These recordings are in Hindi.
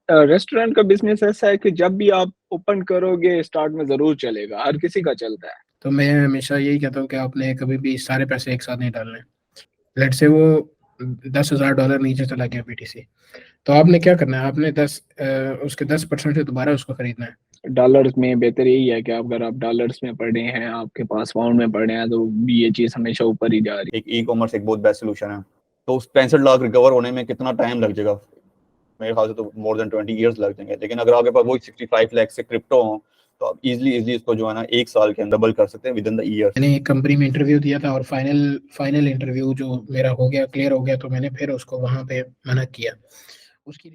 रेस्टोरेंट का बिज़नेस ऐसा है कि जब भी आप ओपन करोगे स्टार्ट में ज़रूर चलेगा, हर किसी का चलता है। तो मैं हमेशा यही कहता हूँ कि आपने कभी भी सारे पैसे एक साथ नहीं डालने। लेट्स से वो $10,000 नीचे चला गया बीटीसी, तो आपने क्या करना है? आपने उसके 10% से दोबारा उसको खरीदना है। डॉलर्स में बेहतर यही है कि अगर आप डॉलर्स में पढ़े हैं, आपके पास पाउंड में पढ़े हैं, तो भी ये चीज़ हमेशा ऊपर ही जा रही है। एक ई कॉमर्स एक बहुत बेस्ट सोल्यूशन है। तो उस 65 लाख रिकवर होने में कितना टाइम लग जाएगा? मेरे ख्याल से तो मोर देन 20 ईयर्स लग जाएंगे। लेकिन अगर आपके पास वही 65 लाख से क्रिप्टो हो, तो आप इजिली इसको जो है ना 1 साल के अंदर डबल कर सकते हैं विद इन द ईयर। मैंने एक कंपनी में इंटरव्यू दिया था और फाइनल इंटरव्यू जो मेरा हो गया, क्लियर हो गया, तो मैंने फिर उसको वहां पे मना किया। उसकी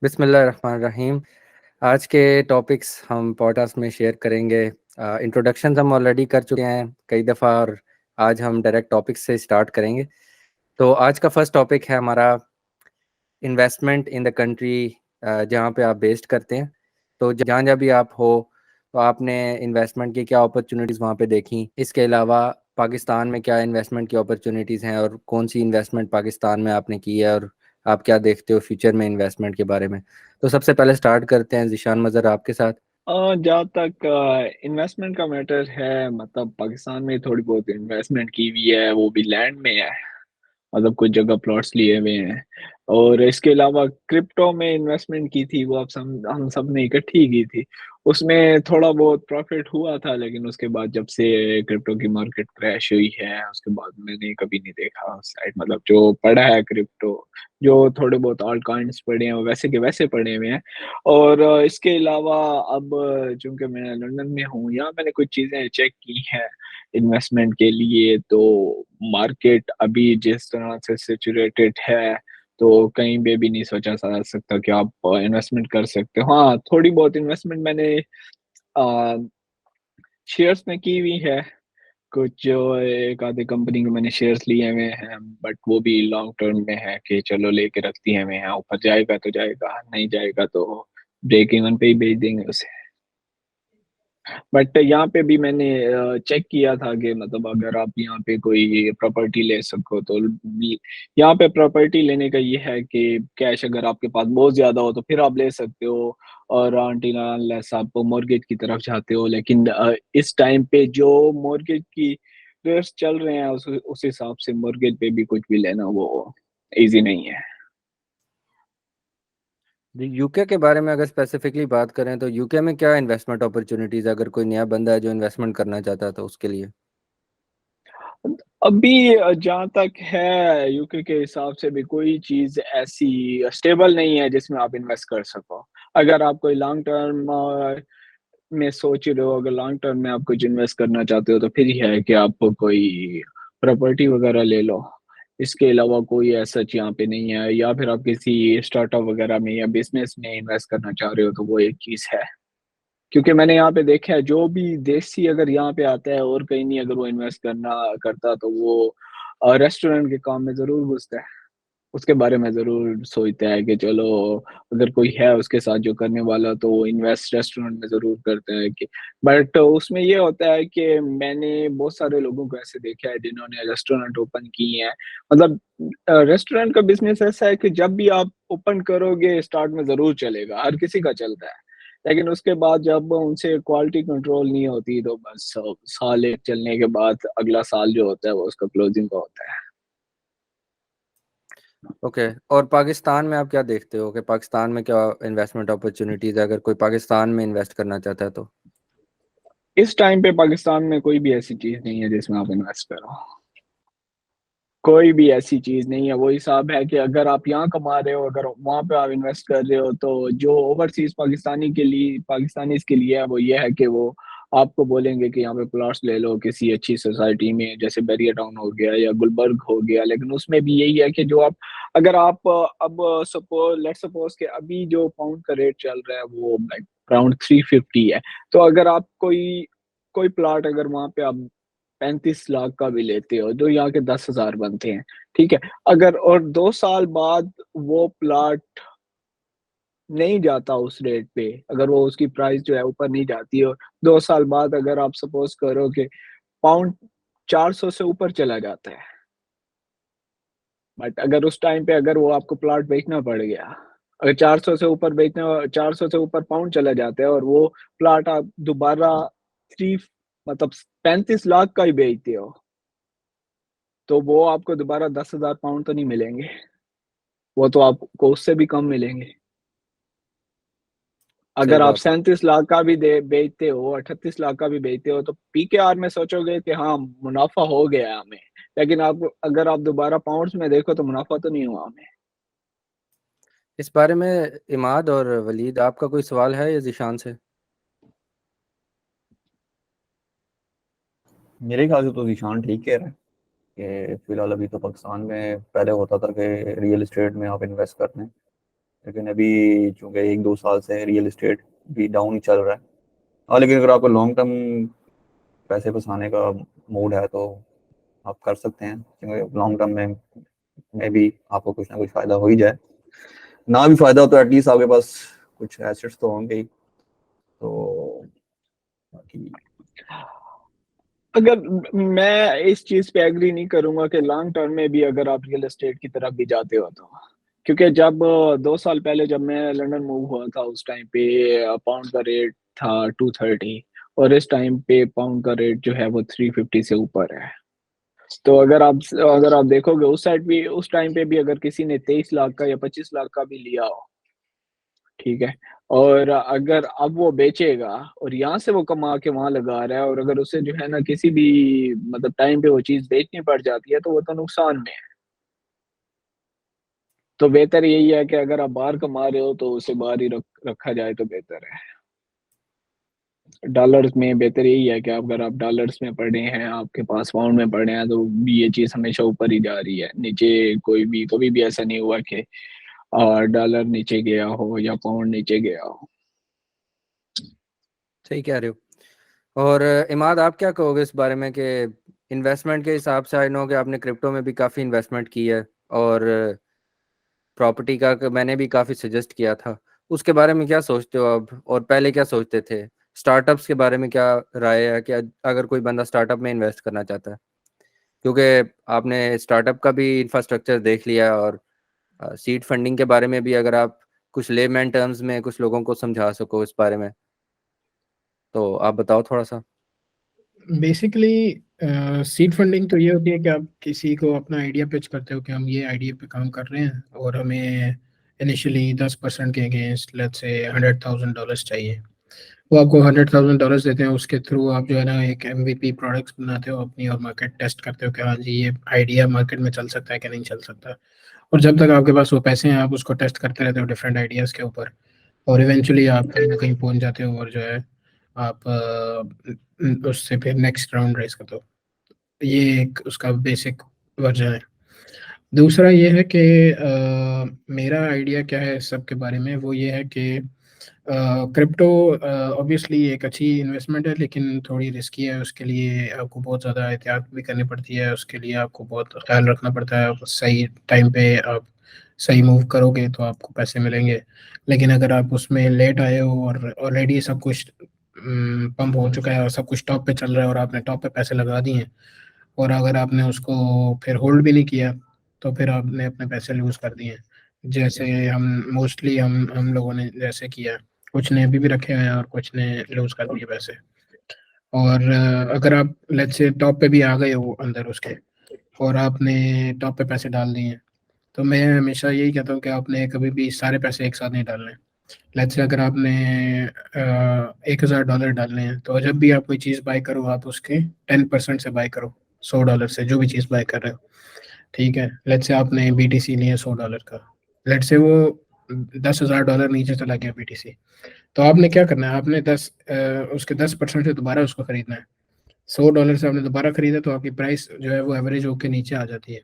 बिस्मिल्लाहिर्रहमानिर्रहीम। आज के टॉपिक्स हम पॉडकास्ट में शेयर करेंगे। इंट्रोडक्शन हम ऑलरेडी कर चुके हैं कई दफ़ा, और आज हम डायरेक्ट टॉपिक्स से स्टार्ट करेंगे। तो आज का फर्स्ट टॉपिक है हमारा इन्वेस्टमेंट इन द कंट्री जहाँ पे आप बेस्ड करते हैं। तो जहाँ जहाँ भी आप हो, तो आपने इन्वेस्टमेंट की क्या अपॉर्चुनिटीज़ वहाँ पे देखी। इसके अलावा पाकिस्तान में क्या इन्वेस्टमेंट की अपॉर्चुनिटीज़ हैं और कौन सी इन्वेस्टमेंट पाकिस्तान में आपने की है, और आप क्या देखते हो फ्यूचर में इन्वेस्टमेंट के बारे में। तो सबसे पहले स्टार्ट करते हैं ज़ीशान मज़हर आपके साथ। जहाँ तक इन्वेस्टमेंट का मैटर है, मतलब पाकिस्तान में थोड़ी बहुत इन्वेस्टमेंट की हुई है, वो भी लैंड में है। मतलब कुछ जगह प्लॉट्स लिए हुए हैं, और इसके अलावा क्रिप्टो में इन्वेस्टमेंट की थी, वो अब हम सब ने इकट्ठी की थी। उसमें थोड़ा बहुत प्रॉफिट हुआ था, लेकिन उसके बाद जब से क्रिप्टो की मार्केट क्रैश हुई है, उसके बाद मैंने कभी नहीं देखा उस साइड। मतलब जो पड़ा है क्रिप्टो, जो थोड़े बहुत ऑल्ट कॉइन्स पड़े हैं, वो वैसे के वैसे पड़े हुए हैं। और इसके अलावा अब चूंकि मैं लंदन में हूँ, यहाँ मैंने कुछ चीज़ें चेक की हैं इन्वेस्टमेंट के लिए। तो मार्केट अभी जिस तरह से सिचुएटेड है, तो कहीं पे भी नहीं सोचा जा सकता कि आप इन्वेस्टमेंट कर सकते हो। हाँ, थोड़ी बहुत इन्वेस्टमेंट मैंने शेयर्स में की हुई है। कुछ जो एक आधी कंपनी के मैंने शेयर्स लिए हुए हैं, बट वो भी लॉन्ग टर्म में है कि चलो लेके रख दिए हुए हैं, ऊपर जाएगा तो जाएगा, नहीं जाएगा तो ब्रेक इवन पे ही बेच देंगे उसे। बट यहाँ पे भी मैंने चेक किया था कि मतलब अगर आप यहाँ पे कोई प्रॉपर्टी ले सको, तो यहाँ पे प्रॉपर्टी लेने का ये है कि कैश अगर आपके पास बहुत ज़्यादा हो तो फिर आप ले सकते हो, और अनटिल अनलेस आप मॉर्गेज की तरफ जाते हो। लेकिन इस टाइम पे जो मॉर्गेज की रेट्स चल रहे हैं, उस हिसाब से मॉर्गेज पे भी कुछ भी लेना वो ईज़ी नहीं है। यूके के बारे में अगर स्पेसिफिकली बात करें, तो यूके में क्या इन्वेस्टमेंट अपॉर्चुनिटीज़, अगर कोई नया बंदा है जो इन्वेस्टमेंट करना चाहता है तो उसके लिए। अभी जहाँ तक है, यूके के हिसाब से भी कोई चीज़ ऐसी स्टेबल नहीं है जिसमें आप इन्वेस्ट कर सको। अगर आप कोई लॉन्ग टर्म में सोच रहे हो, अगर लॉन्ग टर्म में आप कुछ इन्वेस्ट करना चाहते हो, तो फिर ये है कि आप कोई प्रॉपर्टी वगैरह ले लो। इसके अलावा कोई ऐसा यहाँ पे नहीं है। या फिर आप किसी स्टार्टअप वगैरह में या बिज़नेस में इन्वेस्ट करना चाह रहे हो, तो वो एक चीज़ है। क्योंकि मैंने यहाँ पे देखा है, जो भी देसी अगर यहाँ पे आता है और कहीं नहीं अगर वो इन्वेस्ट करना करता, तो वो रेस्टोरेंट के काम में ज़रूर घुसता है। उसके बारे में ज़रूर सोचता है कि चलो अगर कोई है उसके साथ जो करने वाला, तो वो इन्वेस्ट रेस्टोरेंट में ज़रूर करता है। कि बट उसमें ये होता है कि मैंने बहुत सारे लोगों को ऐसे देखा है जिन्होंने रेस्टोरेंट ओपन किए हैं। मतलब रेस्टोरेंट का बिज़नेस ऐसा है कि जब भी आप ओपन करोगे स्टार्ट में ज़रूर चलेगा, हर किसी का चलता है। लेकिन उसके बाद जब उनसे क्वालिटी कंट्रोल नहीं होती, तो बस साल एक चलने के बाद अगला साल जो होता है वो उसका क्लोजिंग का होता है। ओके, और पाकिस्तान में आप क्या देखते हो कि पाकिस्तान में क्या इन्वेस्टमेंट अपॉर्चुनिटीज़ है, अगर कोई पाकिस्तान में इन्वेस्ट करना चाहता है तो। इस टाइम पे पाकिस्तान में कोई भी ऐसी चीज़ नहीं है जिसमें आप इन्वेस्ट करो। कोई भी ऐसी चीज़ नहीं है। वो हिसाब है कि अगर आप यहाँ कमा रहे हो, अगर वहाँ पे आप इन्वेस्ट कर रहे हो, तो जो ओवरसीज़ पाकिस्तानीज़ के लिए है, वो ये है कि वो आपको बोलेंगे कि यहाँ पे प्लॉट्स ले लो किसी अच्छी सोसाइटी में, जैसे बैरियर टाउन हो गया या गुलबर्ग हो गया। लेकिन उसमें भी यही है कि जो आप अगर आप अब लेट्स सपोज़ कि अभी जो पाउंड का रेट चल रहा है वो लाइक अराउंड 350 है। तो अगर आप कोई कोई प्लॉट अगर वहाँ पे आप 35 लाख का भी लेते हो, जो यहाँ के 10,000 बनते हैं, ठीक है? अगर और 2 साल बाद वो प्लॉट नहीं जाता उस रेट पे, अगर वो उसकी प्राइस जो है ऊपर नहीं जाती है, और 2 साल बाद अगर आप सपोज़ करो कि पाउंड 400 से ऊपर चला जाता है, बट अगर उस टाइम पे अगर वो आपको प्लॉट बेचना पड़ गया, अगर 400 से ऊपर बेचना 400 से ऊपर पाउंड चला जाता है और वो प्लॉट आप दोबारा 3 मतलब 35 लाख का ही बेचते हो, तो वो आपको दोबारा 10,000 पाउंड तो नहीं मिलेंगे, वो तो आपको उससे भी कम मिलेंगे। सही अगर आप बात है। 37 लाख का भी दे बेचते हो, 38 लाख का भी बेचते हो, तो पीकेआर में सोचोगे कि हाँ, मुनाफ़ा हो गया है हमें। लेकिन आप अगर आप दोबारा पाउंड्स में देखो तो मुनाफ़ा तो नहीं हुआ हमें। इस बारे में इमाद और वलीद, आपका कोई सवाल है या ज़ीशान से? मेरे ख्याल से तो ज़ीशान ठीक कह रहा है कि फिलहाल अभी तो पाकिस्तान में पहले होता था कि रियल एस्टेट में आप इन्वेस्ट करते हैं, लेकिन अभी चूँकि 1-2 साल से रियल एस्टेट भी डाउन ही चल रहा है। हाँ, लेकिन अगर आपको लॉन्ग टर्म पैसे फँसाने का मूड है तो आप कर सकते हैं, क्योंकि लॉन्ग टर्म में भी आपको कुछ ना कुछ फ़ायदा हो ही जाए। ना भी फ़ायदा हो तो एटलीस्ट आपके पास कुछ एसेट्स तो होंगे ही। तो बाकी अगर मैं इस चीज़ पे एग्री नहीं करूँगा कि लॉन्ग टर्म में भी अगर आप रियल एस्टेट की तरफ भी जाते हो तो। क्योंकि जब 2 साल पहले जब मैं लंदन मूव हुआ था, उस टाइम पे पाउंड का रेट था 230, और इस टाइम पे पाउंड का रेट जो है वो 350 से ऊपर है। तो अगर आप देखोगे उस टाइम पे भी अगर किसी ने 23 लाख का या 25 लाख का भी लिया हो, ठीक है? और अगर अब वो बेचेगा और यहाँ से वो कमा के वहाँ लगा रहा है, और अगर उसे जो है ना किसी भी मतलब टाइम पे वो चीज़ बेचनी पड़ जाती है, तो वो तो नुकसान में है। तो बेहतर यही है कि अगर आप बाहर कमा रहे हो तो उसे बाहर ही रखा जाए तो बेहतर है। डॉलर्स में बेहतर यही है कि अगर आप डॉलर्स में पड़े हैं, आपके पास पाउंड में पड़े हैं, तो ये चीज़ हमेशा ऊपर ही जा रही है। नीचे कभी भी ऐसा नहीं हुआ कि डॉलर नीचे गया हो या पाउंड नीचे गया हो। सही कह रहे हो। और इमाद, आप क्या कहोगे इस बारे में कि इन्वेस्टमेंट के हिसाब से, आई नो कि आपने क्रिप्टो में भी काफ़ी इन्वेस्टमेंट की है, और प्रॉपर्टी का मैंने भी काफ़ी सजेस्ट किया था, उसके बारे में क्या सोचते हो अब, और पहले क्या सोचते थे? स्टार्टअप्स के बारे में क्या राय है कि अगर कोई बंदा स्टार्टअप में इन्वेस्ट करना चाहता है, क्योंकि आपने स्टार्टअप का भी इंफ्रास्ट्रक्चर देख लिया, और सीड फंडिंग के बारे में भी अगर आप कुछ लेमैन टर्म्स में कुछ लोगों को समझा सको इस बारे में, तो आप बताओ थोड़ा सा। बेसिकली सीड फंडिंग तो ये होती है कि आप किसी को अपना आइडिया पिच करते हो कि हम ये आइडिया पे काम कर रहे हैं और हमें इनिशियली 10% के अगेंस्ट लेट्स से $100,000 चाहिए। वो आपको $100,000 देते हैं, उसके थ्रू आप जो है ना एक MVP प्रोडक्ट्स बनाते हो अपनी, और मार्केट टेस्ट करते हो कि हाँ जी ये आइडिया मार्केट में चल सकता है कि नहीं चल सकता। और जब तक आपके पास वो पैसे हैं आप उसको टेस्ट करते रहते हो डिफरेंट आइडियाज़ के ऊपर, और इवेंचुअली आप कहीं ना कहीं पहुंच जाते हो, और जो है आप उससे फिर नेक्स्ट राउंड रेस करते हो। ये एक उसका बेसिक वर्जन है। दूसरा ये है कि मेरा आइडिया क्या है इस सब के बारे में, वो ये है कि क्रिप्टो ऑब्वियसली एक अच्छी इन्वेस्टमेंट है, लेकिन थोड़ी रिस्की है। उसके लिए आपको बहुत ज़्यादा एहतियात भी करनी पड़ती है, उसके लिए आपको बहुत ख्याल रखना पड़ता है। आप सही टाइम पे आप सही मूव करोगे तो आपको पैसे मिलेंगे, लेकिन अगर आप उसमें लेट आए हो और ऑलरेडी सब कुछ पंप हो चुका है और सब कुछ टॉप पे चल रहा है और आपने टॉप पे पैसे लगा दिए हैं, और अगर आपने उसको फिर होल्ड भी नहीं किया, तो फिर आपने अपने पैसे लूज कर दिए हैं। जैसे हम लोगों ने जैसे किया, कुछ ने अभी भी रखे हुए हैं और कुछ ने लूज कर दिए पैसे। और अगर आप लेट्स से टॉप पे भी आ गए हो अंदर उसके, और आपने टॉप पे पैसे डाल दिए हैं, तो मैं हमेशा यही कहता हूँ कि आपने कभी भी सारे पैसे एक साथ नहीं डालने। लेट्स से अगर आपने $1,000 डालने हैं, तो जब भी आप कोई चीज़ बाय करो आप उसके 10% से बाय करो, $100 से जो भी चीज़ बाय कर रहे हो। ठीक है, लेट्स से आपने BTC लिए $100 का, लेट्स से वो $10,000 नीचे चला गया BTC, तो आपने क्या करना है, आपने उसके 10% से दोबारा उसको खरीदना है। $100 से आपने दोबारा खरीदा तो आपकी प्राइस जो है वो एवरेज होकर नीचे आ जाती है,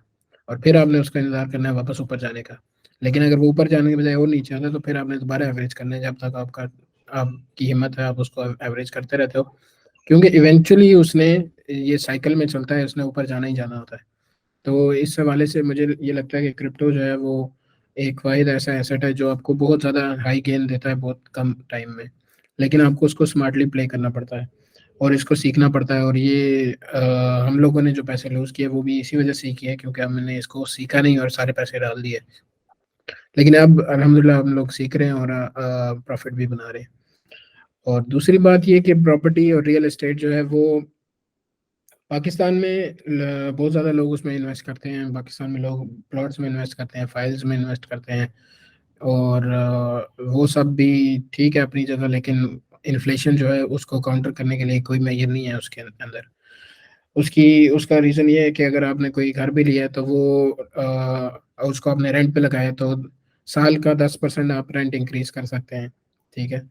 और फिर आपने उसका इंतजार करना है वापस ऊपर जाने का। लेकिन अगर वो ऊपर जाने के बजाय और नीचे आता है तो फिर आपने दोबारा एवरेज करना है, जब तक आपकी हिम्मत है आप उसको एवरेज करते रहते हो, क्योंकि इवेंचुअली उसने, ये साइकिल में चलता है, उसने ऊपर जाना ही जाना होता है। तो इस हवाले से मुझे ये लगता है कि क्रिप्टो जो है वो एक वाहिद ऐसा एसेट है जो आपको बहुत ज़्यादा हाई गेन देता है बहुत कम टाइम में, लेकिन आपको उसको स्मार्टली प्ले करना पड़ता है और इसको सीखना पड़ता है। और ये हम लोगों ने जो पैसे लूज़ किए वो भी इसी वजह से किए क्योंकि हमने इसको सीखा नहीं और सारे पैसे डाल दिए। लेकिन अब अल्हम्दुलिल्लाह हम लोग सीख रहे हैं और प्रॉफिट भी बना रहे हैं। और दूसरी बात ये कि प्रॉपर्टी और रियल एस्टेट जो है वो पाकिस्तान में बहुत ज़्यादा लोग उसमें इन्वेस्ट करते हैं। पाकिस्तान में लोग प्लॉट्स में इन्वेस्ट करते हैं, फाइल्स में इन्वेस्ट करते हैं, और वो सब भी ठीक है अपनी जगह, लेकिन इन्फ्लेशन जो है उसको काउंटर करने के लिए कोई मेजर नहीं है उसके अंदर। उसका रीज़न ये है कि अगर आपने कोई घर भी लिया है तो वो उसको आपने रेंट पे लगाया तो साल का 10% आप रेंट इंक्रीज कर सकते हैं, ठीक है।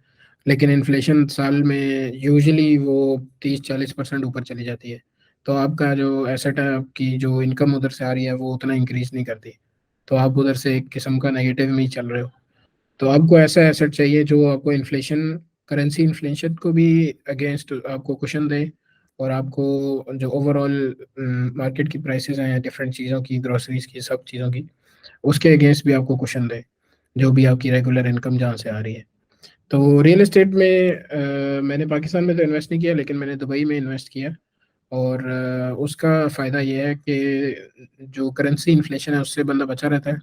लेकिन इन्फ्लेशन साल में यूजुअली वो 30-40% ऊपर चली जाती है, तो आपका जो एसेट है, आपकी जो इनकम उधर से आ रही है वो उतना इंक्रीज नहीं करती, तो आप उधर से एक किस्म का नेगेटिव में ही चल रहे हो। तो आपको ऐसा एसेट चाहिए जो आपको इन्फ्लेशन, करेंसी इन्फ्लेशन को भी अगेंस्ट आपको कुशन दे, और आपको जो ओवरऑल मार्केट की प्राइसेस हैं डिफरेंट चीज़ों की, ग्रोसरीज की, सब चीज़ों की, उसके अगेंस्ट भी आपको कुशन दे जो भी आपकी रेगुलर इनकम जहाँ से आ रही है। तो रियल एस्टेट में मैंने पाकिस्तान में तो इन्वेस्ट नहीं किया, लेकिन मैंने दुबई में इन्वेस्ट किया। और उसका फ़ायदा ये है कि जो करेंसी इन्फ्लेशन है उससे बंदा बचा रहता है,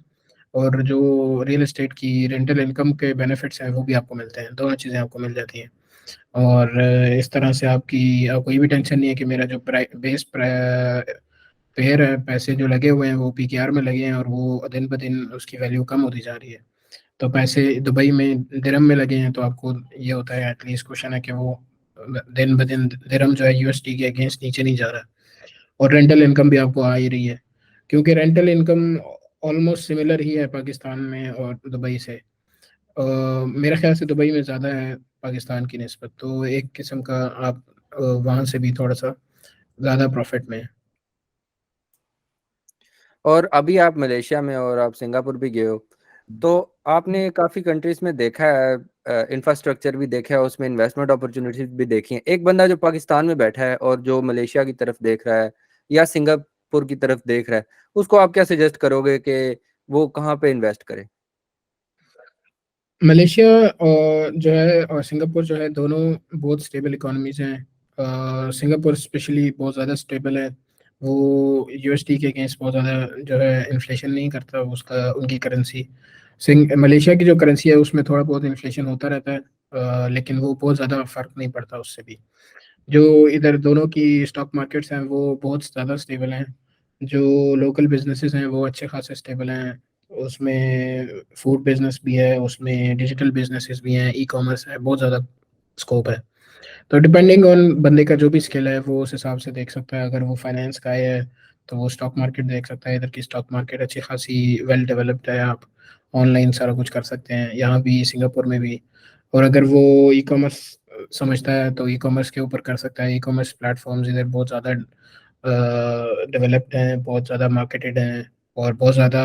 और जो रियल एस्टेट की रेंटल इनकम के बेनिफिट्स हैं वो भी आपको मिलते हैं, दोनों चीज़ें आपको मिल जाती हैं। और इस तरह से आपको ये भी टेंशन नहीं है कि मेरा जो बेस पेयर है, पैसे जो लगे हुए हैं वो पीकेआर में लगे हैं और वो दिन ब दिन उसकी वैल्यू कम होती जा रही है। तो पैसे दुबई में दिरहम में लगे हैं, तो आपको ये होता है एटलीस्ट क्वेश्चन है कि वो दिन ब दिन दिरहम जो है यूएसडी के अगेंस्ट नीचे नहीं जा रहा, और रेंटल इनकम भी आपको आ ही रही है, क्योंकि रेंटल इनकम ऑलमोस्ट सिमिलर ही है पाकिस्तान में और दुबई से। मेरे ख्याल से दुबई में ज़्यादा है पाकिस्तान की निस्बत, तो एक किस्म का आप वहाँ से भी थोड़ा सा ज़्यादा प्रॉफिट में है। और अभी आप मलेशिया में और आप सिंगापुर भी गए हो, तो आपने काफ़ी कंट्रीज में देखा है, इंफ्रास्ट्रक्चर भी देखा है, उसमें इन्वेस्टमेंट अपॉर्चुनिटीज भी देखी हैं। एक बंदा जो पाकिस्तान में बैठा है और जो मलेशिया की तरफ देख रहा है या सिंगापुर की तरफ देख रहा है, उसको आप क्या सजेस्ट करोगे कि वो कहाँ पे इन्वेस्ट करे? मलेशिया और जो है और सिंगापुर जो है दोनों बहुत स्टेबल इकोनॉमीज हैं। सिंगापुर स्पेशली बहुत ज़्यादा स्टेबल है, वो यूएसडी के अगेंस्ट बहुत ज़्यादा जो है इन्फ्लेशन नहीं करता उसका, उनकी करेंसी। मलेशिया की जो करेंसी है उसमें थोड़ा बहुत इन्फ्लेशन होता रहता है, लेकिन वो बहुत ज़्यादा फ़र्क नहीं पड़ता उससे भी। जो इधर दोनों की स्टॉक मार्केट्स हैं वो बहुत ज़्यादा स्टेबल हैं, जो लोकल बिजनेसेस हैं वो अच्छे खासे स्टेबल हैं। उसमें फूड बिजनेस भी है, उसमें डिजिटल बिजनेसेस भी हैं, ई कॉमर्स है, बहुत ज़्यादा स्कोप है। तो डिपेंडिंग ऑन बंदे का जो भी स्किल है वो उस हिसाब से देख सकता है। अगर वो फाइनेंस का है तो वो स्टॉक मार्केट देख सकता है, इधर की स्टॉक मार्केट अच्छी खासी वेल डेवलप्ड है, आप ऑनलाइन सारा कुछ कर सकते हैं यहाँ भी, सिंगापुर में भी। और अगर वो ई कॉमर्स समझता है तो ई कॉमर्स के ऊपर कर सकता है। ई कॉमर्स प्लेटफॉर्म्स इधर बहुत ज़्यादा डेवलप्ड हैं, बहुत ज़्यादा मार्केटेड हैं, और बहुत ज़्यादा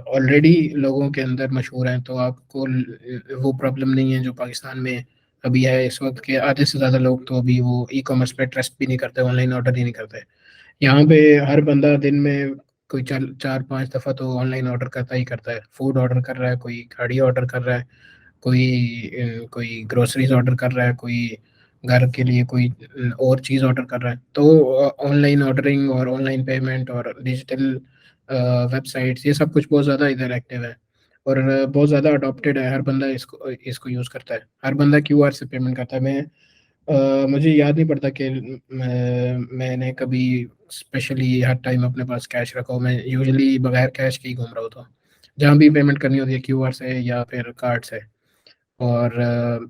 ऑलरेडी लोगों के अंदर मशहूर हैं, तो आपको वो प्रॉब्लम नहीं है जो पाकिस्तान में अभी है इस वक्त के। आधे से ज़्यादा लोग तो अभी वो ई कॉमर्स पे ट्रस्ट भी नहीं करते, ऑनलाइन ऑर्डर ही नहीं करते। यहाँ पे हर बंदा दिन में कोई 4-5 दफ़ा तो ऑनलाइन ऑर्डर करता ही करता है। फूड ऑर्डर कर रहा है, कोई गाड़ी ऑर्डर कर रहा है, कोई ग्रोसरीज ऑर्डर कर रहा है, कोई घर के लिए कोई और चीज़ ऑर्डर कर रहा है। तो ऑनलाइन ऑर्डरिंग और ऑनलाइन पेमेंट और डिजिटल वेबसाइट्स, ये सब कुछ बहुत ज़्यादा इधर एक्टिव है, और बहुत ज़्यादा अडॉप्टेड है। हर बंदा इसको यूज़ करता है, हर बंदा क्यूआर से पेमेंट करता है। मुझे याद नहीं पड़ता कि मैंने कभी स्पेशली हर टाइम अपने पास कैश रखा हो। मैं यूजुअली बगैर कैश के ही घूम रहा होता हूँ, जहाँ भी पेमेंट करनी होती है क्यूआर से या फिर कार्ड से। और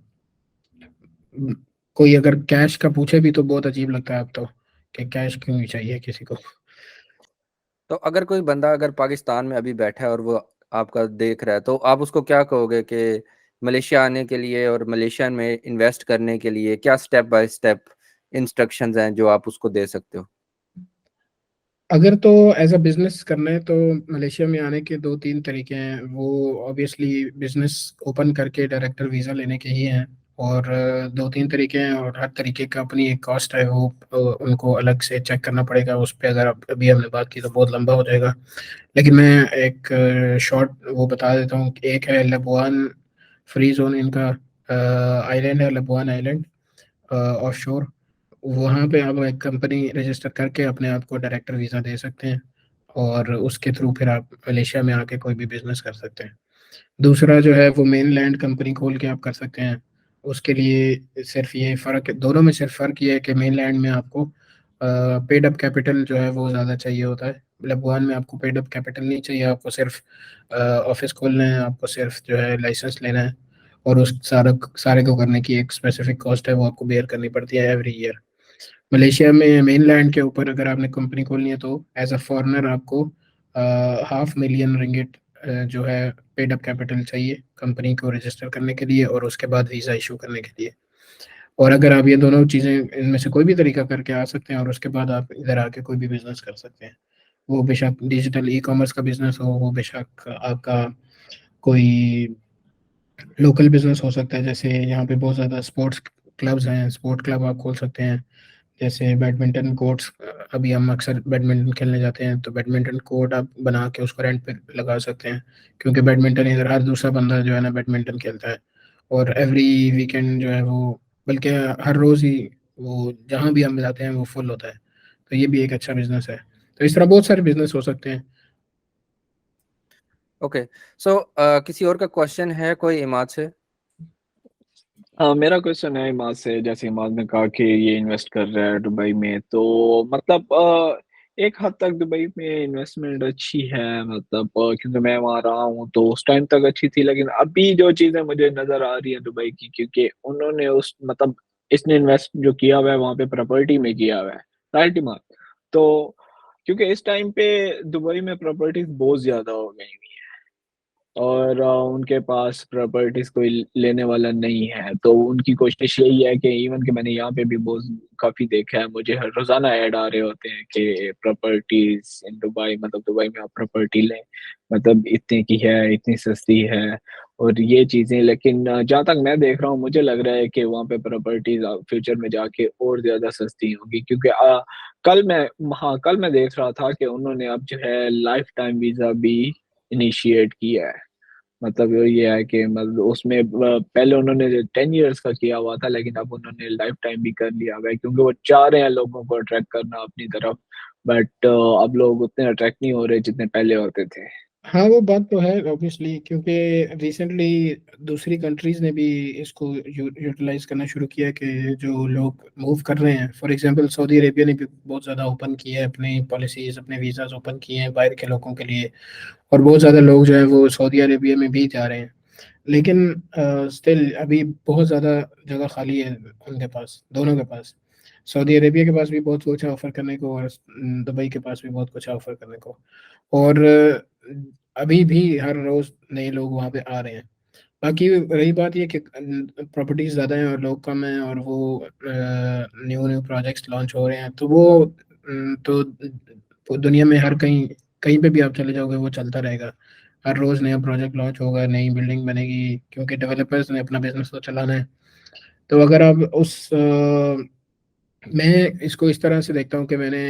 कोई अगर कैश का पूछे भी तो बहुत अजीब लगता है अब तो, कि कैश क्यों ही चाहिए किसी को। तो अगर कोई बंदा अगर पाकिस्तान में अभी बैठा है और वो आपका देख रहा है, तो आप उसको क्या कहोगे कि मलेशिया आने के लिए और मलेशिया में इन्वेस्ट करने के लिए क्या स्टेप बाय स्टेप इंस्ट्रक्शंस हैं जो आप उसको दे सकते हो? अगर तो एज अ बिजनेस करना है तो मलेशिया में आने के 2-3 तरीके हैं। वो ऑब्वियसली बिजनेस ओपन करके डायरेक्टर वीज़ा लेने के ही हैं, और 2-3 तरीके हैं और हर तरीके का अपनी एक कॉस्ट है, वो उनको अलग से चेक करना पड़ेगा। उस पर अगर आप अभी हमने बात की तो बहुत लंबा हो जाएगा, लेकिन मैं एक शॉर्ट वो बता देता हूँ। एक है लबुआन फ्री जोन, इनका आइलैंड है लबुआन आइलैंड ऑफ शोर। वहाँ पे आप एक कंपनी रजिस्टर करके अपने आप को डायरेक्टर वीज़ा दे सकते हैं और उसके थ्रू फिर आप मलेशिया में आके कोई भी बिजनेस कर सकते हैं। दूसरा जो है वो मेन लैंड कंपनी खोल के आप कर सकते हैं। उसके लिए सिर्फ ये फ़र्क, दोनों में सिर्फ फ़र्क ये है कि मेन लैंड में आपको पेड अप कैपिटल जो है वो ज़्यादा चाहिए होता है। लबुआन में आपको पेड अप कैपिटल नहीं चाहिए, आपको सिर्फ ऑफिस खोलना है, आपको सिर्फ जो है लाइसेंस लेना है और उस सारे को करने की एक स्पेसिफिक कॉस्ट है वो आपको बेयर करनी पड़ती है एवरी ईयर। मलेशिया में मेन लैंड के ऊपर अगर आपने कंपनी खोलनी है तो एज अ फॉरेनर आपको 500,000 रिंगिट जो है पेड अप कैपिटल चाहिए कंपनी को रजिस्टर करने के लिए और उसके बाद वीज़ा इशू करने के लिए। और अगर आप ये दोनों चीज़ें इनमें से कोई भी तरीका करके आ सकते हैं और उसके बाद आप इधर आके कोई भी बिजनेस कर सकते हैं, वो बेशक डिजिटल ई कॉमर्स का बिजनेस हो, वो बेशक आपका कोई लोकल बिजनेस हो सकता है। जैसे यहाँ पे बहुत ज़्यादा स्पोर्ट्स क्लब्स हैं, स्पोर्ट क्लब आप खोल सकते हैं। जैसे बैडमिंटन कोर्ट्स, अभी हम अक्सर बैडमिंटन खेलने जाते हैं तो बैडमिंटन कोर्ट आप बना के उसको रेंट पे लगा सकते हैं, क्योंकि बैडमिंटन इधर हर दूसरा बंदा जो है ना बैडमिंटन खेलता है और एवरी वीकेंड जो है वो, बल्कि हर रोज़ ही वो जहाँ भी हम जाते हैं वो फुल होता है। तो ये भी एक अच्छा बिजनेस है। तो इस तरह बहुत सारे बिजनेस हो सकते हैं। ओके, सो किसी और का क्वेश्चन है कोई इमाद से? मेरा क्वेश्चन है इमाद से। जैसे इमाद ने कहा कि ये इन्वेस्ट कर रहा है दुबई में, तो मतलब एक हद तक दुबई में इन्वेस्टमेंट अच्छी है, मतलब क्योंकि मैं वहाँ रहा हूँ तो उस टाइम तक अच्छी थी, लेकिन अभी जो चीज़ें मुझे नज़र आ रही है दुबई की, क्योंकि उन्होंने उस मतलब इसने इन्वेस्ट जो किया हुआ है वहाँ पे प्रॉपर्टी में किया हुआ है, राइट इमाद? तो क्योंकि इस टाइम पे दुबई में प्रॉपर्टीज बहुत ज़्यादा हो गई हुई हैं और उनके पास प्रॉपर्टीज़ कोई लेने वाला नहीं है, तो उनकी कोशिश यही है कि इवन कि मैंने यहाँ पे भी बहुत काफ़ी देखा है, मुझे हर रोज़ाना ऐड आ रहे होते हैं कि प्रॉपर्टीज़ इन दुबई, मतलब दुबई में आप प्रॉपर्टी लें, मतलब इतने की है, इतनी सस्ती है और ये चीज़ें। लेकिन जहाँ तक मैं देख रहा हूँ, मुझे लग रहा है कि वहाँ पे प्रॉपर्टीज़ फ्यूचर में जाके और ज़्यादा सस्ती होंगी, क्योंकि कल मैं देख रहा था कि उन्होंने अब जो है लाइफ टाइम वीज़ा भी इनिशिएट किया है। मतलब ये है कि मतलब उसमें पहले उन्होंने 10 इयर्स का किया हुआ था, लेकिन अब उन्होंने लाइफ टाइम भी कर लिया हुआ है, क्योंकि वो चाह रहे हैं लोगों को अट्रैक्ट करना अपनी तरफ। बट अब लोग उतने अट्रैक्ट नहीं हो रहे जितने पहले होते थे। हाँ वो बात तो है ऑब्वियसली, क्योंकि रिसेंटली दूसरी कंट्रीज ने भी इसको यूटिलाइज करना शुरू किया है कि जो लोग मूव कर रहे हैं, फॉर एग्जांपल सऊदी अरेबिया ने भी बहुत ज़्यादा ओपन किया है अपनी पॉलिसीज, अपने वीज़ाज ओपन किए हैं बाहर के लोगों के लिए और बहुत ज़्यादा लोग जो है वो सऊदी अरेबिया में भी जा रहे हैं। लेकिन स्टिल अभी बहुत ज़्यादा जगह खाली है उनके पास, दोनों के पास। सऊदी अरेबिया के पास भी बहुत कुछ है ऑफर करने को और दुबई के पास भी बहुत कुछ है ऑफर करने को। और अभी भी हर रोज नए लोग वहाँ पे आ रहे हैं। बाकी रही बात ये कि प्रॉपर्टीज ज़्यादा हैं और लोग कम हैं और वो न्यू न्यू प्रोजेक्ट्स लॉन्च हो रहे हैं, तो वो तो दुनिया में हर कहीं कहीं पे भी आप चले जाओगे वो चलता रहेगा। हर रोज़ नया प्रोजेक्ट लॉन्च होगा, नई बिल्डिंग बनेगी, क्योंकि डेवलपर्स ने अपना बिजनेस तो चलाना है। तो अगर आप मैं इसको इस तरह से देखता हूँ कि मैंने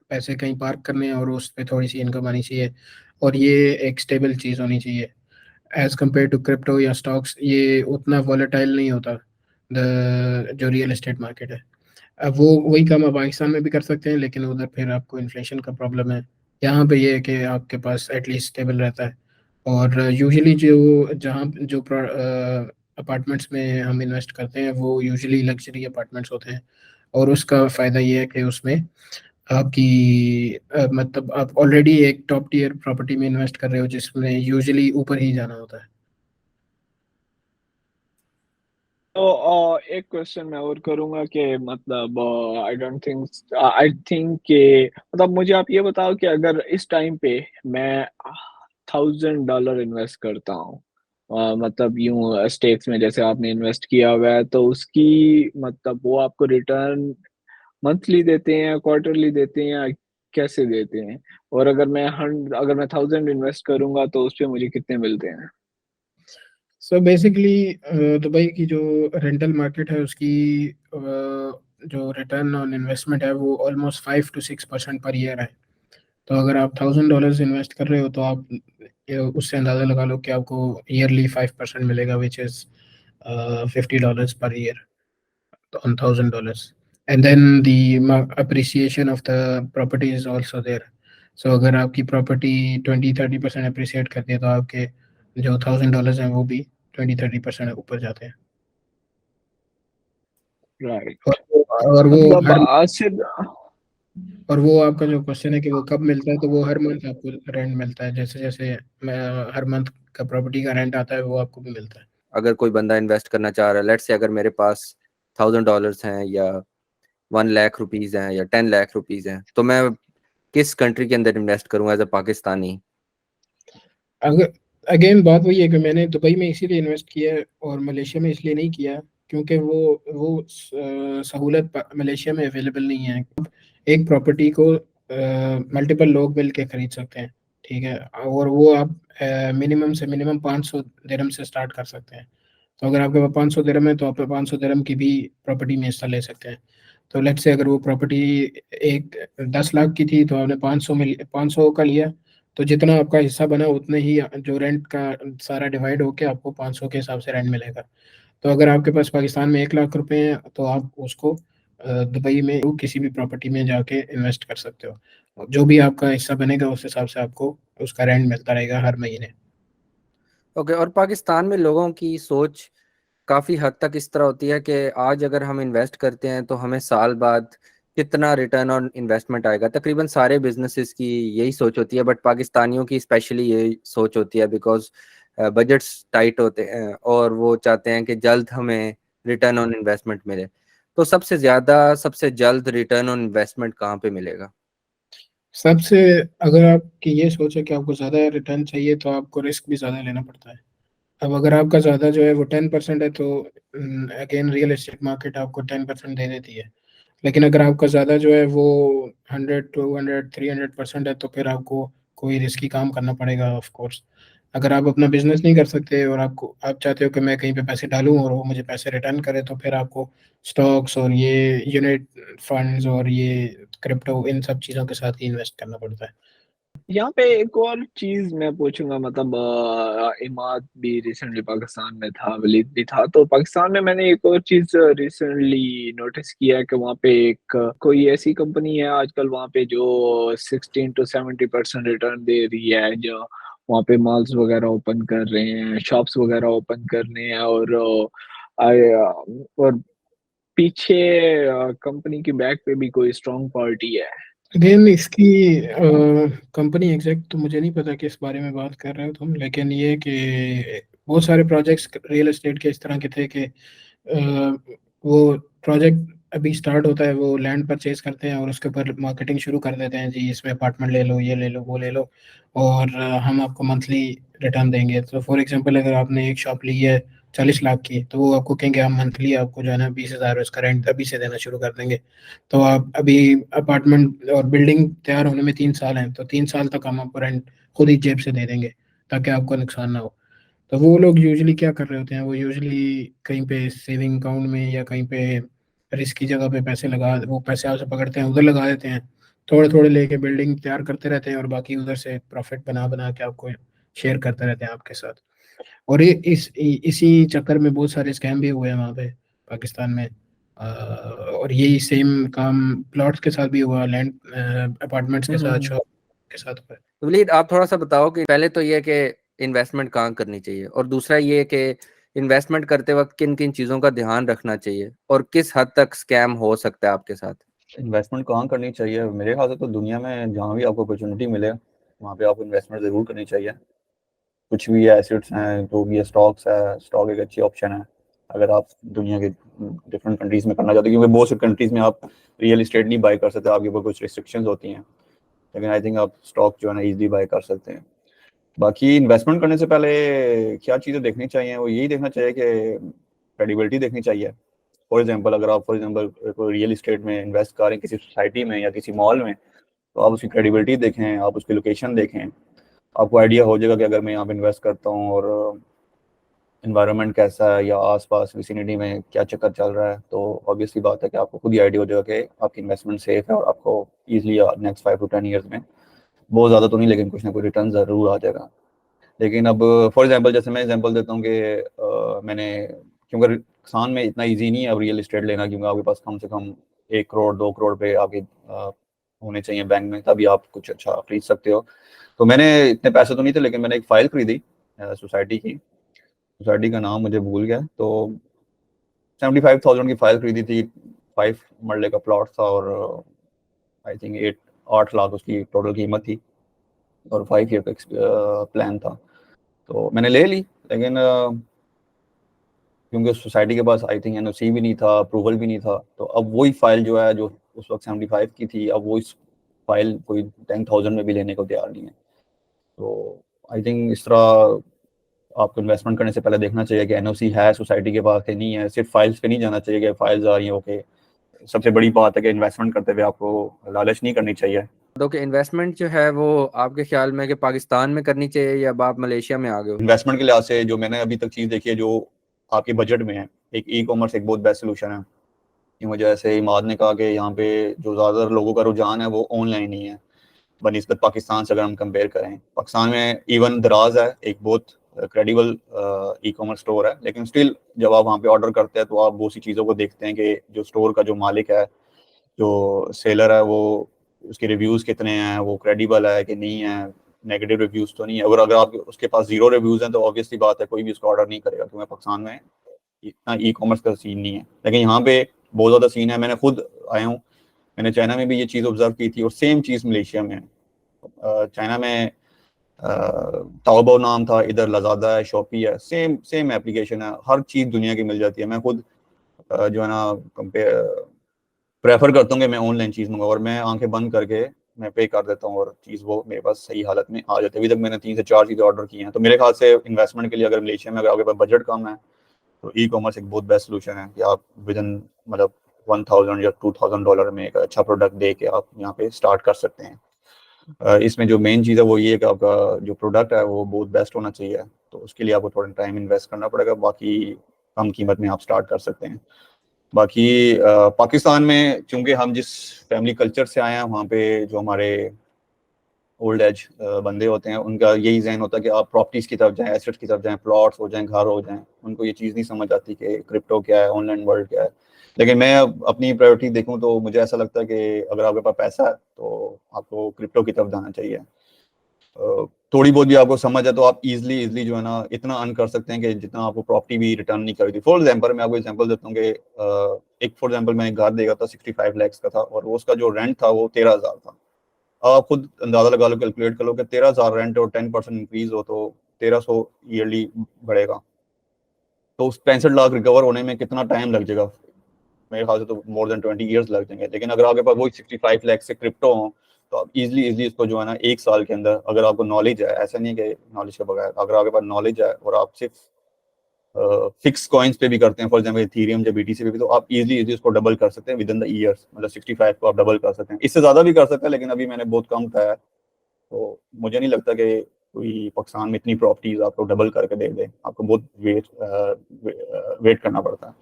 पैसे कहीं पार्क करने हैं और उस पे थोड़ी सी इनकम आनी चाहिए और ये एक स्टेबल चीज़ होनी चाहिए एज कम्पेयर टू क्रिप्टो या स्टॉक्स। ये उतना वॉलेटाइल नहीं होता द जो रियल एस्टेट मार्केट है। अब वो वही काम आप पाकिस्तान में भी कर सकते हैं, लेकिन उधर फिर आपको इन्फ्लेशन का प्रॉब्लम है। यहाँ पे ये है कि आपके पास एटलीस्ट स्टेबल रहता है। और यूजुअली जो जहाँ जो अपार्टमेंट्स में हम इन्वेस्ट करते हैं वो यूजुअली लग्जरी अपार्टमेंट्स होते हैं और उसका फ़ायदा ये है कि उसमें आपकी मतलब आप ऑलरेडी एक टॉप टियर प्रॉपर्टी में इन्वेस्ट कर रहे हो जिसमें यूजुअली ऊपर ही जाना होता है। तो एक क्वेश्चन मैं और करूंगा कि मतलब आई थिंक कि मतलब मुझे आप ये बताओ कि अगर इस टाइम पे मैं $1,000 इन्वेस्ट करता हूँ, मतलब यूं स्टेक्स में जैसे आपने इन्वेस्ट किया हुआ है, तो उसकी मतलब वो आपको रिटर्न मंथली देते हैं, क्वार्टरली देते हैं या कैसे देते हैं? और अगर मैं 100 अगर मैं 1000 इन्वेस्ट करूंगा तो उस पे मुझे कितने मिलते हैं? सो बेसिकली दुबई की जो रेंटल मार्केट है उसकी जो रिटर्न ऑन इन्वेस्टमेंट है वो ऑलमोस्ट 5 to 6% पर ईयर है। तो अगर आप $1000 इन्वेस्ट कर रहे हो तो आप उससे अंदाज़ा लगा लो कि आपको ईयरली 5% मिलेगा, विच is $50 per year on $1000। And then the appreciation of the property is also there. So अगर आपकी प्रॉपर्टी 20-30% अप्रिसिएट करती है तो आपके जो $1000 हैं वो भी 20-30% ऊपर जाते हैं। राइट। और वो मतलब हर आज से और वो आपका जो क्वेश्चन है कि वो कब मिलता है, तो वो हर मंथ आपको रेंट मिलता है। जैसे जैसे हर मंथ का प्रॉपर्टी का रेंट आता है वो आपको भी मिलता है। अगर कोई बंदा इन्वेस्ट करना चाह रहा है, लेट्स से अगर मेरे पास $1000 हैं या 1 लाख रुपीज हैं या 10 लाख रुपीज हैं, तो मैं किस कंट्री के अंदर इन्वेस्ट करूँ एज अ पाकिस्तानी? अगर अगेन बात वही है कि मैंने दुबई में इसीलिए इन्वेस्ट किया है और मलेशिया में इसलिए नहीं किया क्योंकि वो सहूलत मलेशिया में अवेलेबल नहीं है। एक प्रॉपर्टी को मल्टीपल लोग मिल के खरीद सकते हैं, ठीक है, और वो आप मिनिमम से मिनिमम 500 दिरहम से स्टार्ट कर सकते हैं। तो अगर आपके पास 500 दिरहम है तो आप 500 दिरहम की भी प्रॉपर्टी में हिस्सा ले सकते हैं। तो लेट्स से अगर वो प्रॉपर्टी एक 10 लाख की थी तो आपने 500 का लिया, तो जितना आपका हिस्सा बना उतने ही जो रेंट का सारा डिवाइड होके आपको 500 के हिसाब से रेंट मिलेगा। तो अगर आपके पास पाकिस्तान में 1 लाख रुपए हैं तो आप उसको दुबई में किसी भी प्रॉपर्टी में जाके इन्वेस्ट कर सकते हो। जो भी आपका हिस्सा बनेगा उस हिसाब से आपको उसका रेंट मिलता रहेगा हर महीने। ओके। और पाकिस्तान में लोगों की सोच काफ़ी हद तक इस तरह होती है कि आज अगर हम इन्वेस्ट करते हैं तो हमें साल बाद कितना रिटर्न ऑन इन्वेस्टमेंट आएगा। तकरीबन सारे बिजनेसेस की यही सोच होती है, बट पाकिस्तानियों की स्पेशली यही सोच होती है बिकॉज बजट्स टाइट होते हैं और वो चाहते हैं कि जल्द हमें रिटर्न ऑन इन्वेस्टमेंट मिले। तो सबसे जल्द रिटर्न ऑन इन्वेस्टमेंट कहाँ पे मिलेगा? सबसे अगर आपकी ये सोच है कि आपको ज़्यादा रिटर्न चाहिए तो आपको रिस्क भी ज़्यादा लेना पड़ता है। अब अगर आपका ज़्यादा जो है वो 10% है तो अगेन रियल एस्टेट मार्केट आपको 10% दे देती है। लेकिन अगर आपका ज़्यादा जो है वो 100, 200, 300% है तो फिर आपको कोई रिस्की काम करना पड़ेगा ऑफ कोर्स। अगर आप अपना बिजनेस नहीं कर सकते और आप चाहते हो कि मैं कहीं पे पैसे डालूं और वो मुझे पैसे रिटर्न करे, तो फिर आपको स्टॉक्स और ये यूनिट फंड्स और ये क्रिप्टो इन सब चीज़ों के साथ ही इन्वेस्ट करना पड़ता है। यहाँ पे एक और चीज मैं पूछूंगा, मतलब इमाद भी रिसेंटली पाकिस्तान में था, वलीद भी था, तो पाकिस्तान में मैंने एक और चीज रिसेंटली नोटिस किया है कि वहाँ पे एक कोई ऐसी कंपनी है आजकल वहाँ पे जो 16 to 70% रिटर्न दे रही है, जो वहाँ पे मॉल्स वगैरह ओपन कर रहे हैं, शॉप्स वगैरह ओपन कर रहे हैं, और पीछे कंपनी की बैक पे भी कोई स्ट्रॉन्ग पार्टी है। अगेन इसकी कंपनी एग्जैक्ट तो मुझे नहीं पता किस बारे में बात कर रहे हो तुम, लेकिन ये कि बहुत सारे प्रोजेक्ट्स रियल एस्टेट के इस तरह के थे कि वो प्रोजेक्ट अभी स्टार्ट होता है, वो लैंड परचेज करते हैं और उसके ऊपर मार्केटिंग शुरू कर देते हैं, जी इसमें अपार्टमेंट ले लो, ये ले लो, वो ले लो, और हम आपको मंथली रिटर्न देंगे। तो फॉर एग्जांपल अगर आपने एक शॉप ली है 40 लाख की, तो वो आपको कहेंगे हम मंथली आपको जो है ना 20,000 उसका रेंट अभी से देना शुरू कर देंगे। तो आप अभी अपार्टमेंट और बिल्डिंग तैयार होने में 3 साल हैं, तो 3 साल तक हम आपको रेंट खुद ही जेब से दे देंगे ताकि आपको नुकसान ना हो। तो वो लोग यूजुअली क्या कर रहे होते हैं, वो यूजुअली कहीं पे सेविंग अकाउंट में या कहीं पे रिस्की जगह पे पैसे लगा, वो पैसे आपसे पकड़ते हैं उधर लगा देते हैं, थोड़े थोड़े लेके बिल्डिंग तैयार करते रहते हैं और बाकी उधर से प्रॉफिट बना बना के आपको शेयर करते रहते हैं आपके साथ। और ये इसी चक्कर में बहुत सारे स्कैम भी हुए हैं वहाँ पे पाकिस्तान में। और यही सेम काम प्लॉट्स के साथ भी हुआ, लैंड अपार्टमेंट्स के साथ, शॉप के साथ हुआ। तो वलीद आप थोड़ा सा बताओ कि पहले तो ये कि इन्वेस्टमेंट कहाँ करनी चाहिए, और दूसरा ये कि इन्वेस्टमेंट करते वक्त किन किन चीज़ों का ध्यान रखना चाहिए और किस हद तक स्कैम हो सकता है आपके साथ? इन्वेस्टमेंट कहाँ करनी चाहिए? मेरे ख्याल से तो दुनिया में जहाँ भी आपको अपॉर्चुनिटी मिले वहाँ पे आपको इन्वेस्टमेंट ज़रूर करनी चाहिए। कुछ भी एसेट्स हैं, जो भी स्टॉक्स है, स्टॉक एक अच्छी ऑप्शन है अगर आप दुनिया के डिफरेंट कंट्रीज़ में करना चाहते हैं, क्योंकि बहुत से कंट्रीज़ में आप रियल इस्टेट नहीं बाय कर सकते, आपके ऊपर कुछ रिस्ट्रिक्शंस होती हैं। लेकिन आई थिंक आप स्टॉक जो है ना ईजिली बाय कर सकते हैं। बाकी इन्वेस्टमेंट करने से पहले क्या चीज़ें देखनी चाहिए, वो यही देखना चाहिए कि क्रेडिबिलिटी देखनी चाहिए। फॉर एग्जांपल अगर आप रियल इस्टेट में इन्वेस्ट करें किसी सोसाइटी में या किसी मॉल में, तो आप उसकी क्रेडिबिलिटी देखें, आप उसकी लोकेशन देखें, आपको आइडिया हो जाएगा कि अगर मैं यहाँ पे इन्वेस्ट करता हूँ और इन्वायरमेंट कैसा है या आसपास विसिनिटी में क्या चक्कर चल रहा है, तो ऑब्वियसली बात है कि आपको खुद ही आइडिया हो जाएगा कि आपकी इन्वेस्टमेंट सेफ है और आपको ईजिली नेक्स्ट 5 to 10 ईयर्स में बहुत ज़्यादा तो नहीं लेकिन कुछ ना कुछ रिटर्न ज़रूर आ जाएगा। लेकिन अब फॉर एग्जांपल जैसे मैं एग्जांपल देता हूँ कि मैंने, क्योंकि किसान में इतना इजी नहीं है अब रियल एस्टेट लेना, क्योंकि आपके पास कम से कम 1 करोड़ 2 करोड़ पे आपके होने चाहिए बैंक में, तभी आप कुछ अच्छा खरीद सकते हो। तो मैंने इतने पैसे तो नहीं थे लेकिन मैंने एक फ़ाइल खरीदी सोसाइटी की, सोसाइटी का नाम मुझे भूल गया, तो 75,000 की फाइल खरीदी थी। 5 मरले का प्लॉट था और आई थिंक 8 लाख उसकी टोटल कीमत थी और 5 ईयर का प्लान था, तो मैंने ले ली। लेकिन क्योंकि सोसाइटी के पास आई थिंक एनओसी भी नहीं था, अप्रूवल भी नहीं था, तो अब वही फाइल जो है जो उस वक्त 75 की थी, अब वो इस फाइल कोई 10,000 में भी लेने को तैयार नहीं है। तो आई थिंक इस तरह आपको इन्वेस्टमेंट करने से पहले देखना चाहिए कि एनओसी है सोसाइटी के पास कि नहीं है। सिर्फ फाइल्स पे नहीं जाना चाहिए कि फाइल्स आ रही हैं ओके। सबसे बड़ी बात है कि इन्वेस्टमेंट करते हुए आपको लालच नहीं करनी चाहिए। तो कि इन्वेस्टमेंट जो है वो आपके ख्याल में कि पाकिस्तान में करनी चाहिए या अब आप मलेशिया में आ गए हो? इन्वेस्टमेंट के लिहाज से जो मैंने अभी तक चीज़ देखी है जो आपके बजट में है, एक ई कॉमर्स एक बहुत बेस्ट सोल्यूशन है। कि मुझे ऐसे इमाद ने कहा कि यहाँ पे जो ज़्यादातर लोगों का रुझान है वो ऑनलाइन ही है बनिस्बत पाकिस्तान से। अगर हम कंपेयर करें, पाकिस्तान में इवन दराज है एक बहुत क्रेडिबल ई कॉमर्स स्टोर है, लेकिन स्टिल जब आप वहाँ पे ऑर्डर करते हैं तो आप बहुत सी चीज़ों को देखते हैं कि जो स्टोर का जो मालिक है, जो सेलर है, वो उसके रिव्यूज़ कितने हैं, वो क्रेडिबल है कि नहीं है, नेगेटिव रिव्यूज़ तो नहीं है। अगर अगर आप उसके पास 0 रिव्यूज़ हैं तो ऑब्वियसली बात है कोई भी उसका ऑर्डर नहीं करेगा, क्योंकि पाकिस्तान में इतना ई कॉमर्स का सीन नहीं है। लेकिन यहाँ पे बहुत ज़्यादा सीन है। मैंने खुद आया हूँ, मैंने चाइना में भी ये चीज़ ऑब्जर्व की थी और सेम चीज़ मलेशिया में है। चाइना में ताओबाओ नाम था, इधर लज़ादा है, शॉपी है, सेम एप्लीकेशन है, हर चीज़ दुनिया की मिल जाती है। मैं खुद जो है ना प्रेफर करता हूँ कि मैं ऑनलाइन चीज़ मंगाऊँ और मैं आंखें बंद करके मैं पे कर देता हूँ और चीज़ वो मेरे पास सही हालत में आ जाती है। अभी तक मैंने 3 से 4 चीज़ें ऑर्डर की हैं। तो मेरे ख्याल से इन्वेस्टमेंट के लिए अगर मलेशिया में अगर आपके पास बजट कम है तो ई कॉमर्स एक बहुत बेस्ट सोल्यूशन है कि आप विदिन मतलब 1000 या $2000 में एक अच्छा प्रोडक्ट दे के आप यहाँ पे स्टार्ट कर सकते हैं। इसमें जो मेन चीज़ है वो ये है कि आपका जो प्रोडक्ट है वो बहुत बेस्ट होना चाहिए, तो उसके लिए आपको थोड़ा टाइम इन्वेस्ट करना पड़ेगा, बाकी कम कीमत में आप स्टार्ट कर सकते हैं। बाकी पाकिस्तान में चूंकि हम जिस फैमिली कल्चर से आए हैं वहाँ पे जो हमारे ओल्ड एज बंदे होते हैं उनका यही जहन होता है कि आप प्रॉपर्टीज़ की तरफ जाएं, एसेट्स की तरफ जाएं, प्लॉट्स हो जाएं, घर हो जाएं। उनको ये चीज़ नहीं समझ आती कि क्रिप्टो क्या है, ऑनलाइन वर्ल्ड क्या है। लेकिन मैं अपनी प्रायोरिटी देखूं तो मुझे ऐसा लगता है कि अगर आपके पास पैसा है तो आपको क्रिप्टो की तरफ जाना चाहिए। थोड़ी बहुत भी आपको समझ है तो आप इजीली जो है ना इतना अर्न कर सकते हैं कि जितना आपको प्रॉपर्टी भी रिटर्न नहीं करेगी। फॉर एग्जांपल मैं आपको एग्जांपल देता हूँ कि एक फॉर एग्जांपल मैंने घर देखा था 65 लाख का था और उसका जो रेंट था वो 13,000 था। आप खुद अंदाजा लगा लो, कैलकुलेट कर लो कि 13,000 रेंट और 10% इंक्रीज हो तो 1300 ईयरली बढ़ेगा। तो उस 65 लाख रिकवर होने में कितना टाइम लग जाएगा? मेरे ख्याल से तो मोर देन 20 ईयर्स लग जाएंगे। लेकिन अगर आपके पास वही 65 लाख से क्रिप्टो हो तो आप इजीली इसको जो है ना 1 साल के अंदर, अगर आपको नॉलेज है, ऐसा नहीं है कि नॉलेज के बगैर, अगर आपके पास नॉलेज है और आप सिर्फ फिक्स कॉइन्स पे भी करते हैं, फॉर एग्जांपल इथेरियम या बीटीसी पे भी, तो आप इजीली उसको डबल कर सकते हैं विद इन द ईयर्स। मतलब 65 को आप डबल कर सकते हैं, इससे ज्यादा भी कर सकते हैं, लेकिन अभी मैंने बहुत कम उठाया है तो मुझे नहीं लगता कि कोई पाकिस्तान में इतनी प्रॉपर्टीज आपको डबल करके दे दे। आपको बहुत वेट करना पड़ता है।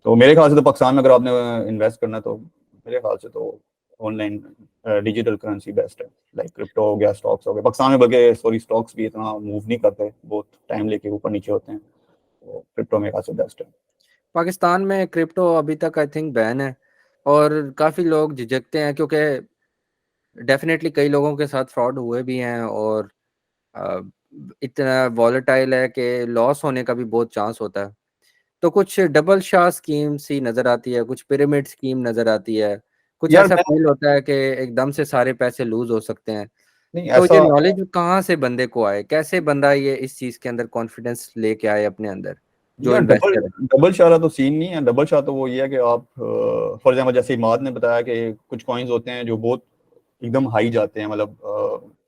तो मेरे ख्याल से तो पाकिस्तान में अगर आपने इन्वेस्ट करना है तो मेरे ख्याल से तो ऑनलाइन डिजिटल करेंसी बेस्ट है, लाइक क्रिप्टो हो गया, स्टॉक्स हो गए। पाकिस्तान में बल्कि सॉरी स्टॉक्स भी इतना मूव नहीं करते, बहुत टाइम लेके ऊपर नीचे होते हैं, तो क्रिप्टो मेरे ख्याल से बेस्ट है। पाकिस्तान में क्रिप्टो अभी तक आई थिंक बैन है और काफ़ी लोग झिझकते हैं क्योंकि डेफिनेटली कई लोगों के साथ फ्रॉड हुए भी हैं और अ, इतना वॉलेटाइल है कि लॉस होने का भी बहुत चांस होता है। तो कुछ डबल शाह स्कीम सी नज़र आती है, कुछ पिरामिड स्कीम नज़र आती है, कुछ यार ऐसा मैं फील होता है कि एकदम से सारे पैसे लूज हो सकते हैं। नहीं तो ऐसा ये नॉलेज कहाँ से बंदे को आए, कैसे बंदा ये इस चीज़ के अंदर कॉन्फिडेंस लेके आए अपने अंदर जो यार डबल इन्वेस्टर है? डबल शाह तो सीन नहीं है। डबल शाह तो वो ये है कि आप फॉर एग्जाम्पल जैसे इमाद ने बताया कि कुछ कॉइन्स होते हैं जो बहुत एकदम हाई जाते हैं, मतलब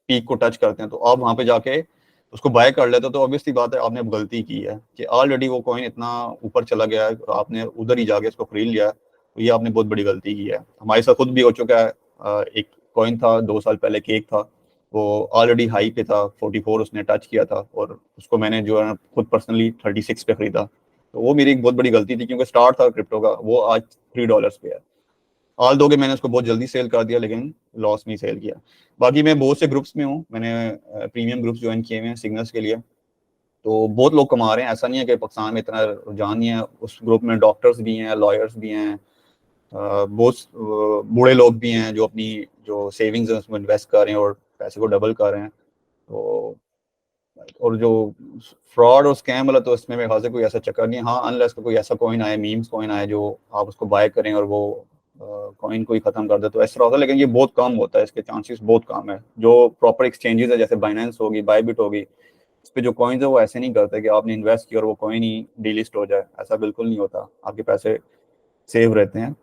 पीक को टच करते हैं, तो आप वहां पे जाके उसको बाय कर लेते हो तो ऑब्वियसली बात है आपने गलती की है कि ऑलरेडी वो कॉइन इतना ऊपर चला गया है, आपने उधर ही जाके इसको खरीद लिया है, तो ये आपने बहुत बड़ी गलती की है। हमारे साथ खुद भी हो चुका है। एक कॉइन था 2 साल पहले, केक था, वो ऑलरेडी हाई पे था, 44 उसने टच किया था, और उसको मैंने जो है ना खुद पर्सनली 36 पे खरीदा। तो वो मेरी एक बहुत बड़ी गलती थी, क्योंकि स्टार्ट था क्रिप्टो का, वो आज $3 पे है। ऑल दो के मैंने उसको बहुत जल्दी सेल कर दिया, लेकिन लॉस में सेल किया। बाकी मैं बहुत से ग्रुप्स में हूँ, मैंने प्रीमियम ग्रुप्स ज्वाइन किए हुए हैं सिग्नल्स के लिए। तो बहुत लोग कमा रहे हैं, ऐसा नहीं है कि पाकिस्तान में इतना रुझान नहीं है। उस ग्रुप में डॉक्टर्स भी हैं, लॉयर्स भी हैं, बहुत बूढ़े लोग भी हैं जो अपनी जो सेविंग्स है उसमें इन्वेस्ट कर रहे हैं और पैसे को डबल कर रहे हैं। तो और जो फ्रॉड और स्कैम वाला, तो इसमें मेरे ख्याल से कोई ऐसा चक्कर नहीं है। हाँ, अनलेस कोई ऐसा कॉइन आए, मीम्स कॉइन आए, जो आप उसको बाय करें और वो कॉइन को ही खत्म कर दे, तो ऐसा होता है। लेकिन ये बहुत कम होता है, इसके चांसेस बहुत कम है। जो प्रॉपर एक्सचेंजेस है, जैसे बाइनेंस होगी, बायबिट होगी, इस पे जो कॉइन्स है वो ऐसे नहीं करते कि आपने इन्वेस्ट किया और वो कॉइन ही डीलिस्ट हो जाए। ऐसा बिल्कुल नहीं होता, आपके पैसे सेव रहते हैं।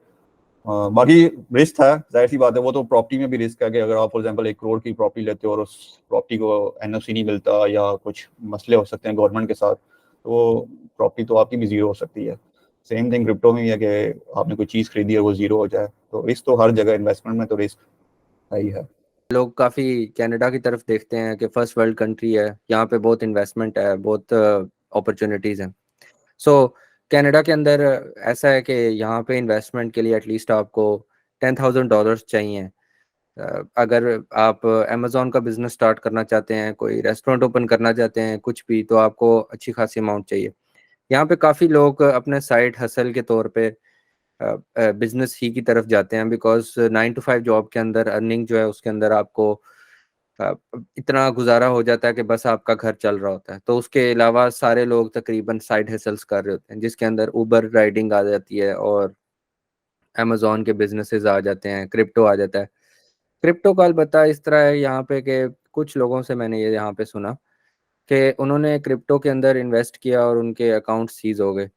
बाकी रिस्क है, जाहिर सी बात है। वो तो प्रॉपर्टी में भी रिस्क है कि अगर आप फॉर एग्जांपल 1 करोड़ की प्रॉपर्टी लेते हो और उस प्रॉपर्टी को एनओसी नहीं मिलता, या कुछ मसले हो सकते हैं गवर्नमेंट के साथ, तो वो प्रॉपर्टी तो आपकी भी जीरो हो सकती है। सेम थिंग क्रिप्टो में भी है कि आपने कोई चीज़ खरीदी और वो जीरो हो जाए। तो रिस्क तो हर जगह इन्वेस्टमेंट में तो रिस्क है ही है। लोग काफ़ी कनाडा की तरफ देखते हैं कि फर्स्ट वर्ल्ड कंट्री है, यहाँ पे बहुत इन्वेस्टमेंट है, बहुत अपॉर्चुनिटीज़ हैं। सो कनाडा के अंदर ऐसा है कि यहाँ पे इन्वेस्टमेंट के लिए एटलीस्ट आपको $10,000 चाहिए। अगर आप अमेज़ॉन का बिजनेस स्टार्ट करना चाहते हैं, कोई रेस्टोरेंट ओपन करना चाहते हैं, कुछ भी, तो आपको अच्छी खासी अमाउंट चाहिए। यहाँ पे काफ़ी लोग अपने साइड हसल के तौर पे बिजनेस ही की तरफ जाते हैं, बिकॉज 9 to 5 जॉब के अंदर अर्निंग जो है उसके अंदर आपको अ, इतना गुजारा हो जाता है कि बस आपका घर चल रहा होता है। तो उसके अलावा सारे लोग तकरीबन साइड हसल्स कर रहे होते हैं, जिसके अंदर उबर राइडिंग आ जाती है और अमेज़ॉन के बिजनेसेस आ जाते हैं, क्रिप्टो आ जाता है। क्रिप्टो का अलबत्ता इस तरह है यहाँ पे कि कुछ लोगों से मैंने ये यहाँ पे सुना कि उन्होंने क्रिप्टो के अंदर इन्वेस्ट किया और उनके अकाउंट सीज हो गए।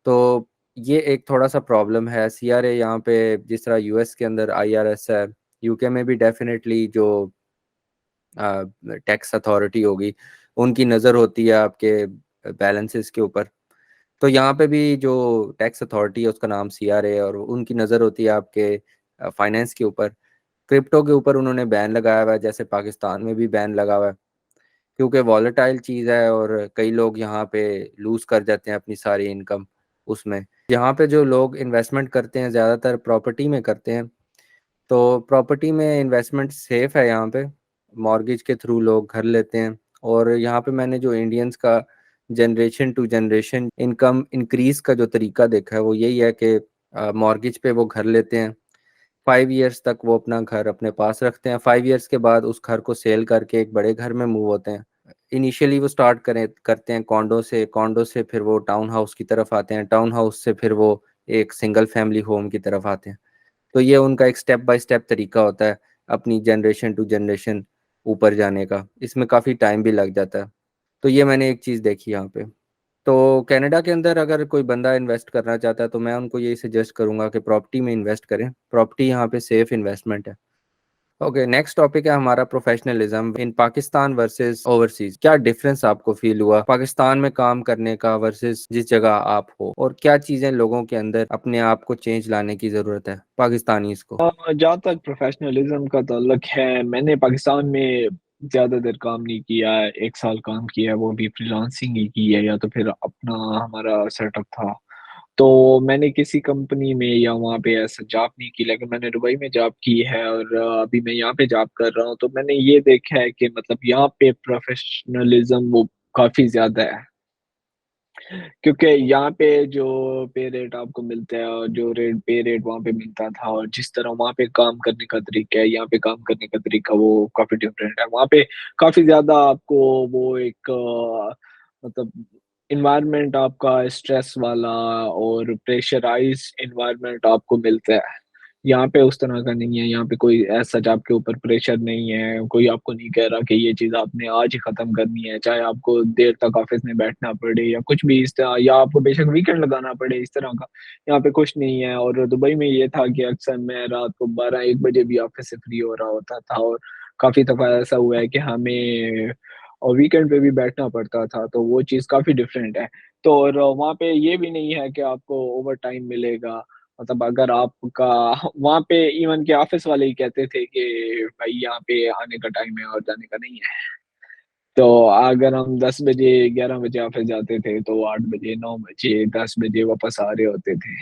तो ये एक थोड़ा सा प्रॉब्लम है। सीआरए यहाँ पे जिस तरह यूएस के अंदर आईआरएस है, यूके में भी डेफिनेटली जो टैक्स अथॉरिटी होगी, उनकी नज़र होती है आपके बैलेंसेस के ऊपर। तो यहाँ पे भी जो टैक्स अथॉरिटी है उसका नाम सीआरए है, और उनकी नज़र होती है आपके फाइनेंस के ऊपर। क्रिप्टो के ऊपर उन्होंने बैन लगाया हुआ है, जैसे पाकिस्तान में भी बैन लगा हुआ है, क्योंकि वॉलेटाइल चीज़ है और कई लोग यहाँ पे लूज़ कर जाते हैं अपनी सारी इनकम उसमें। यहाँ पे जो लोग इन्वेस्टमेंट करते हैं ज़्यादातर प्रॉपर्टी में करते हैं। तो प्रॉपर्टी में इन्वेस्टमेंट सेफ है यहाँ पे, मॉर्गेज के थ्रू लोग घर लेते हैं। और यहाँ पे मैंने जो इंडियंस का generation to generation income increase का जो तरीका देखा है वो यही है कि मॉर्गेज पे वो घर लेते हैं, 5 years तक वो अपना घर अपने पास रखते हैं। 5 years के बाद उस घर को सेल करके एक बड़े घर में मूव होते हैं। इनिशियली वो स्टार्ट करते हैं कॉन्डो से फिर वो टाउन हाउस की तरफ आते हैं, टाउन हाउस से फिर वो एक सिंगल फैमिली होम की तरफ आते हैं। तो ये उनका एक स्टेप बाय स्टेप तरीका होता है अपनी जनरेशन टू जनरेशन ऊपर जाने का। इसमें काफ़ी टाइम भी लग जाता है। तो ये मैंने एक चीज़ देखी यहाँ पे। तो कनाडा के अंदर अगर कोई बंदा इन्वेस्ट करना चाहता है तो मैं उनको यही सजेस्ट करूंगा कि प्रॉपर्टी में इन्वेस्ट करें। प्रॉपर्टी यहाँ पे सेफ इन्वेस्टमेंट है। ओके, नेक्स्ट टॉपिक है हमारा प्रोफेशनलिज्म इन पाकिस्तान वर्सेस ओवरसीज। क्या डिफरेंस आपको फील हुआ पाकिस्तान में काम करने का वर्सेस जिस जगह आप हो, और क्या चीजें लोगों के अंदर अपने आप को चेंज लाने की जरूरत है पाकिस्तानीज को? जहाँ तक प्रोफेशनलिज्म का ताल्लुक है, मैंने पाकिस्तान में ज़्यादा देर काम नहीं किया है। 1 साल काम किया है, वो भी फ्रीलांसिंग ही की है, या तो फिर अपना हमारा सेटअप था। तो मैंने किसी कंपनी में या वहाँ पे ऐसा जॉब नहीं की, लेकिन मैंने दुबई में जॉब की है और अभी मैं यहाँ पे जॉब कर रहा हूँ। तो मैंने ये देखा है कि मतलब यहाँ पे प्रोफेशनलिज्म वो काफ़ी ज़्यादा है। क्योंकि यहाँ पे जो पे रेट आपको मिलता है और जो पे रेट वहाँ पे मिलता था, और जिस तरह वहाँ पे काम करने का तरीका है, यहाँ पे काम करने का तरीका वो काफ़ी डिफरेंट है। वहाँ पे काफ़ी ज़्यादा आपको वो एक मतलब एनवायरनमेंट आपका स्ट्रेस वाला और प्रेशराइज्ड एनवायरनमेंट आपको मिलता है। यहाँ पे उस तरह का नहीं है, यहाँ पे कोई ऐसा आपके ऊपर प्रेशर नहीं है, कोई आपको नहीं कह रहा कि ये चीज़ आपने आज ही ख़त्म करनी है, चाहे आपको देर तक ऑफ़िस में बैठना पड़े या कुछ भी इस तरह, या आपको बेशक वीकेंड लगाना पड़े, इस तरह का यहाँ पे कुछ नहीं है। और दुबई में ये था कि अक्सर मैं रात को 12-1 बजे भी ऑफ़िस से फ्री हो रहा होता था, और काफ़ी दफ़ा ऐसा हुआ है कि हमें वीकेंड पे भी बैठना पड़ता था, तो वो चीज़ काफ़ी डिफरेंट है। तो और वहाँ पे ये भी नहीं है कि आपको ओवरटाइम मिलेगा। मतलब अगर आपका वहाँ पे इवन के ऑफिस वाले ही कहते थे कि भाई यहाँ पे आने का टाइम है और जाने का नहीं है। तो अगर हम 10 बजे 11 बजे ऑफिस जाते थे तो 8 बजे 9 बजे 10 बजे वापस आ रहे होते थे,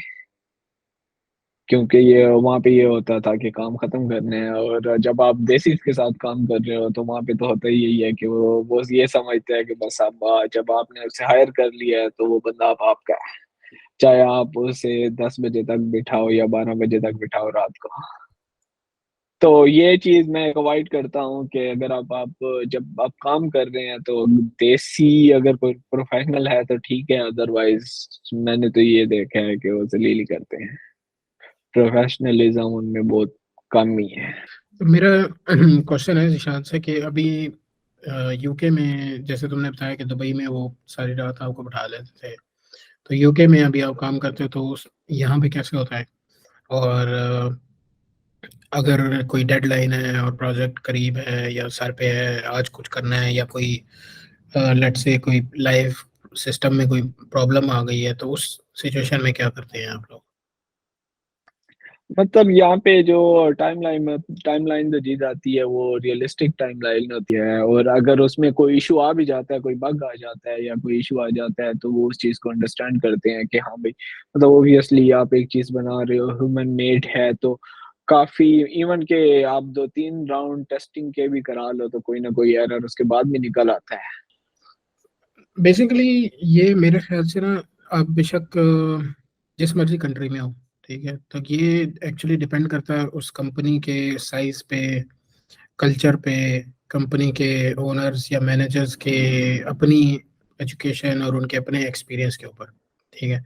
क्योंकि ये वहाँ पे ये होता था कि काम खत्म करने हैं। और जब आप देसी के साथ काम कर रहे हो तो वहाँ पे तो होता ही यही है कि वो ये समझते हैं कि बस अब जब आपने उसे हायर कर लिया है तो वो बंदा अब आपका है, चाहे आप उसे 10 बजे तक बिठाओ या 12 बजे तक बिठाओ रात को। तो ये चीज़ मैं अवॉइड करता हूँ कि अगर आप जब आप काम कर रहे हैं तो देसी अगर कोई प्रोफेशनल है तो ठीक है, अदरवाइज़ मैंने तो ये देखा है कि वो ज़लील ही करते हैं। प्रोफेशनलिज्म उनमें बहुत कम ही है। तो मेरा क्वेश्चन है निशांत से कि अभी यूके में जैसे तुमने बताया कि दुबई में वो सारी रात आपको बैठा लेते थे, तो यूके में अभी आप काम करते हो तो यहाँ पे कैसे होता है? और अगर कोई डेडलाइन है और प्रोजेक्ट करीब है या सर पे है, आज कुछ करना है, या कोई लेट से कोई लाइव सिस्टम में कोई प्रॉब्लम आ गई है, तो उस सिचुएशन में क्या करते हैं आप लोग? मतलब यहाँ पे जो टाइमलाइन जो दी जाती है वो रियलिस्टिक टाइमलाइन होती है, और अगर उसमें कोई इशू आ भी जाता है, कोई बग आ जाता है या कोई इशू आ जाता है, तो वो उस चीज़ को अंडरस्टैंड करते हैं कि हाँ भाई, मतलब ऑब्वियसली आप एक चीज़ बना रहे हो, ह्यूमन मेड है, तो काफ़ी इवन के आप 2-3 राउंड टेस्टिंग के भी करा लो तो कोई ना कोई एरर उसके बाद भी निकल आता है। बेसिकली ये मेरे ख्याल से ना, आप बेशक जिस मर्जी कंट्री में हो, ठीक है, तो ये एक्चुअली डिपेंड करता है उस कंपनी के साइज पे, कल्चर पे, कंपनी के ओनर्स या मैनेजर्स के अपनी एजुकेशन और उनके अपने एक्सपीरियंस के ऊपर, ठीक है।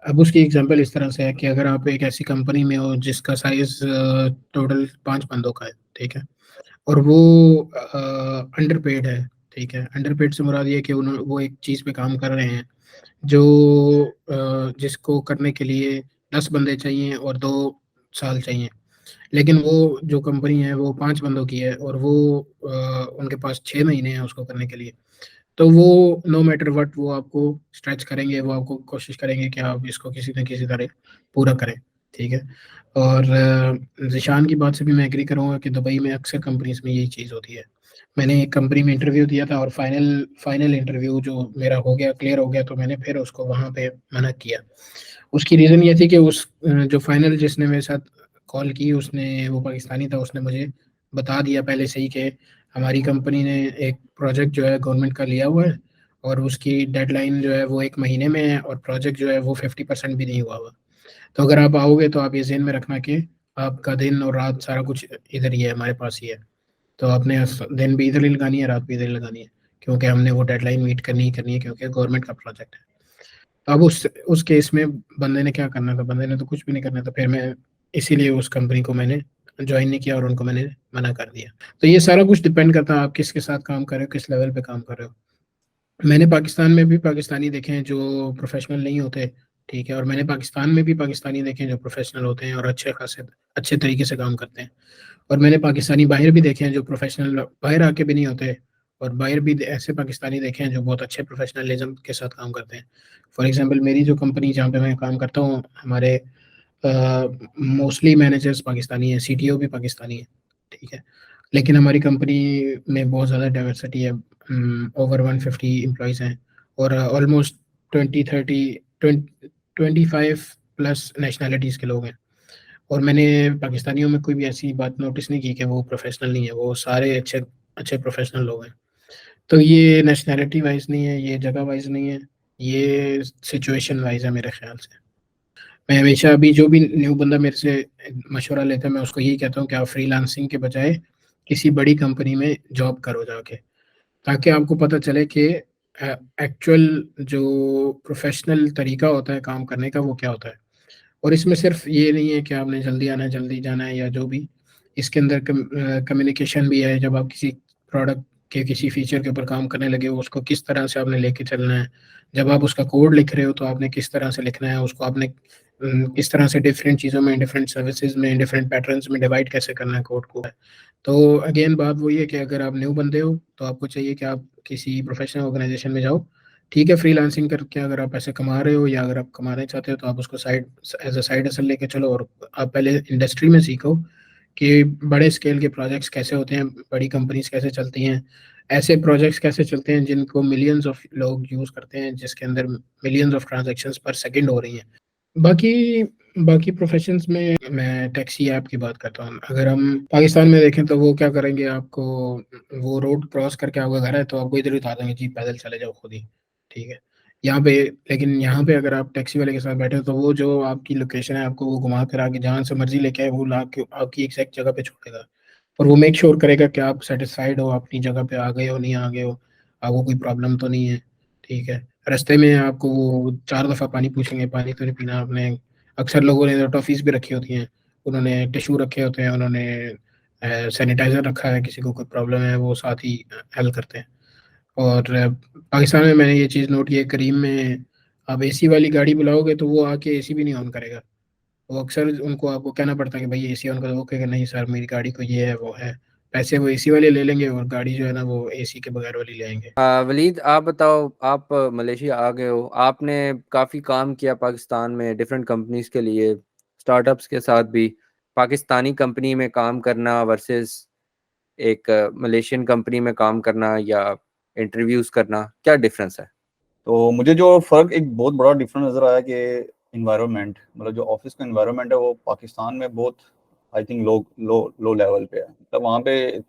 अब उसकी एग्जांपल इस तरह से है कि अगर आप एक ऐसी कंपनी में हो जिसका साइज टोटल 5 बंदों का है, ठीक है, और वो अंडर पेड है, ठीक है। अंडर पेड से मुराद ये है कि वो एक चीज़ पे काम कर रहे हैं जो जिसको करने के लिए 10 बंदे चाहिए और 2 साल चाहिए, लेकिन वो जो कंपनी है वो 5 बंदों की है और वो उनके पास 6 महीने हैं उसको करने के लिए। तो वो नो मैटर व्हाट वो आपको स्ट्रेच करेंगे, वो आपको कोशिश करेंगे कि आप इसको किसी न किसी तरह पूरा करें, ठीक है। और ज़ीशान की बात से भी मैं एग्री करूँगा कि दुबई में अक्सर कंपनीज़ में यही चीज़ होती है। मैंने एक कंपनी में इंटरव्यू दिया था और फाइनल इंटरव्यू जो मेरा हो गया, क्लियर हो गया, तो मैंने फिर उसको वहाँ पे मना किया। उसकी रीज़न ये थी कि जो फाइनल जिसने मेरे साथ कॉल की, उसने वो पाकिस्तानी था, उसने मुझे बता दिया पहले से ही कि हमारी कंपनी ने एक प्रोजेक्ट जो है गवर्नमेंट का लिया हुआ है और उसकी डेडलाइन जो है वो 1 महीने में है और प्रोजेक्ट जो है वो 50% भी नहीं हुआ हुआ। तो अगर आप आओगे तो आप ये ज़हन में रखना कि आपका दिन और रात सारा कुछ इधर ही है, हमारे पास ही है। तो आपने दिन भी इधर ही लगानी है, रात भी इधर ही लगानी है, क्योंकि हमने वो डेडलाइन मीट करनी ही करनी है, क्योंकि गवर्नमेंट का प्रोजेक्ट है। तो अब उस केस में बंदे ने क्या करना था? बंदे ने तो कुछ भी नहीं करना था। फिर मैं इसीलिए उस कंपनी को मैंने ज्वाइन नहीं किया और उनको मैंने मना कर दिया। तो ये सारा कुछ डिपेंड करता है आप किसके साथ काम कर रहे हो, किस लेवल पे काम कर रहे हो। मैंने पाकिस्तान में भी पाकिस्तानी देखे हैं जो प्रोफेशनल नहीं होते, ठीक है, और मैंने पाकिस्तान में भी पाकिस्तानी देखे हैं जो प्रोफेशनल होते हैं और अच्छे तरीके से काम करते हैं। और मैंने पाकिस्तानी बाहर भी देखे हैं जो प्रोफेशनल बाहर आके भी नहीं होते, और बाहर भी ऐसे पाकिस्तानी देखे हैं जो बहुत अच्छे प्रोफेशनलिज्म के साथ काम करते हैं। फॉर एग्जांपल मेरी जो कंपनी जहाँ पे मैं काम करता हूँ, हमारे मोस्टली मैनेजर्स पाकिस्तानी हैं, सीटीओ भी पाकिस्तानी है, ठीक है। लेकिन हमारी कंपनी में बहुत ज़्यादा डाइवर्सिटी है, ओवर 150 एम्प्लॉयज़ हैं और ऑलमोस्ट 25 प्लस नेशनैलिटीज़ के लोग हैं। और मैंने पाकिस्तानियों में कोई भी ऐसी बात नोटिस नहीं की कि वो प्रोफेशनल नहीं है, वो सारे अच्छे अच्छे प्रोफेशनल लोग हैं। तो ये नेशनैलिटी वाइज नहीं है, ये जगह वाइज नहीं है, ये सिचुएशन वाइज है मेरे ख्याल से। मैं हमेशा अभी जो भी न्यू बंदा मेरे से मशवरा लेता है, मैं उसको यही कहता हूँ कि आप फ्रीलांसिंग के बजाय किसी बड़ी कंपनी में जॉब करो जाके, ताकि आपको पता चले कि एक्चुअल जो प्रोफेशनल तरीका होता है काम करने का वो क्या होता है। और इसमें सिर्फ ये नहीं है कि आपने जल्दी आना है, जल्दी जाना है या जो भी, इसके अंदर कम्युनिकेशन भी है। जब आप किसी प्रोडक्ट के किसी फीचर के ऊपर काम करने लगे हो, उसको किस तरह से आपने लेके चलना है। जब आप उसका कोड लिख रहे हो तो आपने किस तरह से लिखना है उसको, आपने किस तरह से डिफरेंट चीज़ों में, डिफरेंट सर्विसेज में, डिफरेंट पैटर्न्स में डिवाइड कैसे करना है कोड को। तो अगेन बात वही है कि अगर आप न्यू बंदे हो तो आपको चाहिए कि आप किसी प्रोफेशनल ऑर्गेनाइजेशन में जाओ, ठीक है, फ्रीलांसिंग करके अगर आप पैसे कमा रहे हो या अगर आप कमाना चाहते हो तो आप उसको side as a side hustle लेके चलो, और आप पहले इंडस्ट्री में सीखो कि बड़े स्केल के प्रोजेक्ट्स कैसे होते हैं, बड़ी कंपनीज कैसे चलती हैं, ऐसे प्रोजेक्ट्स कैसे चलते हैं जिनको मिलियंस ऑफ लोग यूज़ करते हैं, जिसके अंदर मिलियंस ऑफ ट्रांजैक्शंस पर सेकंड हो रही हैं। बाकी बाकी प्रोफेशंस में मैं टैक्सी ऐप की बात करता हूँ। अगर हम पाकिस्तान में देखें तो वो क्या करेंगे, आपको वो रोड क्रॉस करके आपका घर है तो आपको इधर ही उतार देंगे, जी पैदल चले जाओ खुद ही, ठीक है। यहाँ पे लेकिन यहाँ पे अगर आप टैक्सी वाले के साथ बैठे हो तो वो जो आपकी लोकेशन है आपको वो घुमा कर आके जहाँ से मर्जी लेके आए वो ला के आपकी एग्जैक्ट जगह पे छोड़ेगा, और वो मेक श्योर करेगा कि आप सेटिस्फाइड हो, अपनी जगह पे आ गए हो, नहीं आ गए हो, आपको कोई प्रॉब्लम तो नहीं है, ठीक है। रास्ते में आपको वो 4 दफ़ा पानी पूछेंगे, पानी तो नहीं पीना आपने। अक्सर लोगों ने तो टॉफ़ीज़ भी रखी होती हैं, उन्होंने टिश्यू रखे होते हैं, उन्होंने सैनिटाइज़र रखा है, किसी को कोई प्रॉब्लम है वो साथ ही हेल्प करते हैं। और पाकिस्तान में मैंने ये चीज़ नोट की है, करीम में आप एसी वाली गाड़ी बुलाओगे तो वो आके एसी भी नहीं ऑन करेगा। वो अक्सर उनको आपको कहना पड़ता है कि भाई एसी ऑन करो, वो कहेगा नहीं सर मेरी गाड़ी को ये है वो है। पैसे वो एसी वाले ले लेंगे और गाड़ी जो है ना वो एसी के बगैर वाली ले आएंगे। वलीद, आप बताओ, आप मलेशिया आ गए हो, आपने काफ़ी काम किया पाकिस्तान में डिफरेंट कंपनीज के लिए, स्टार्टअप्स के साथ भी। पाकिस्तानी कंपनी में काम करना वर्सेस एक मलेशियन कंपनी में काम करना या इंटरव्यूज करना, क्या डिफरेंस है? तो मुझे जो फ़र्क एक बहुत बड़ा डिफरेंस नज़र आया कि इन्वायरमेंट, मतलब जो ऑफिस का इन्वायरमेंट है वो पाकिस्तान में बहुत I think low low low level पे है। मतलब वहाँ पे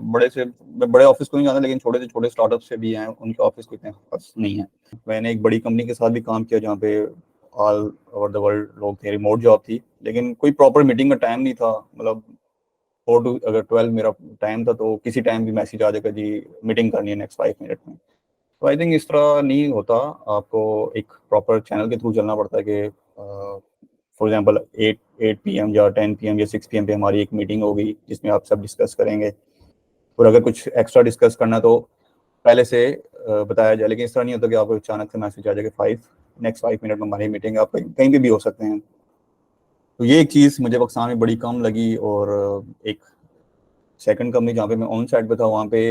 बड़े से मैं बड़े ऑफिस को नहीं जानता, लेकिन छोटे से छोटे स्टार्टअप से भी हैं, उनके ऑफिस को इतने खास नहीं है। मैंने एक बड़ी कंपनी के साथ भी काम किया जहाँ पे ऑल ओवर द वर्ल्ड लोग थे, रिमोट जॉब थी, लेकिन कोई प्रॉपर मीटिंग का टाइम नहीं था। मतलब 4 to अगर 12 मेरा टाइम था तो किसी टाइम भी मैसेज आ जाएगा जी मीटिंग करनी है नेक्स्ट 5 मिनट में। तो आई थिंक इस तरह नहीं होता, आपको एक प्रॉपर चैनल के थ्रू चलना पड़ता है कि फॉर एग्जांपल 8 PM या 10 PM या 6 PM पे हमारी एक मीटिंग होगी जिसमें आप सब डिस्कस करेंगे, और अगर कुछ एक्स्ट्रा डिस्कस करना तो पहले से बताया जाए। लेकिन इस तरह नहीं होता कि आपको अचानक से मैसेज आ जाएगा नेक्स्ट 5 मिनट में हमारी मीटिंग, आप कहीं भी हो सकते हैं। तो ये एक चीज़ मुझे पाकिस्तान में बड़ी कम लगी। और एक सेकंड कंपनी जहाँ पे मैं ऑन साइड पे था, वहाँ पे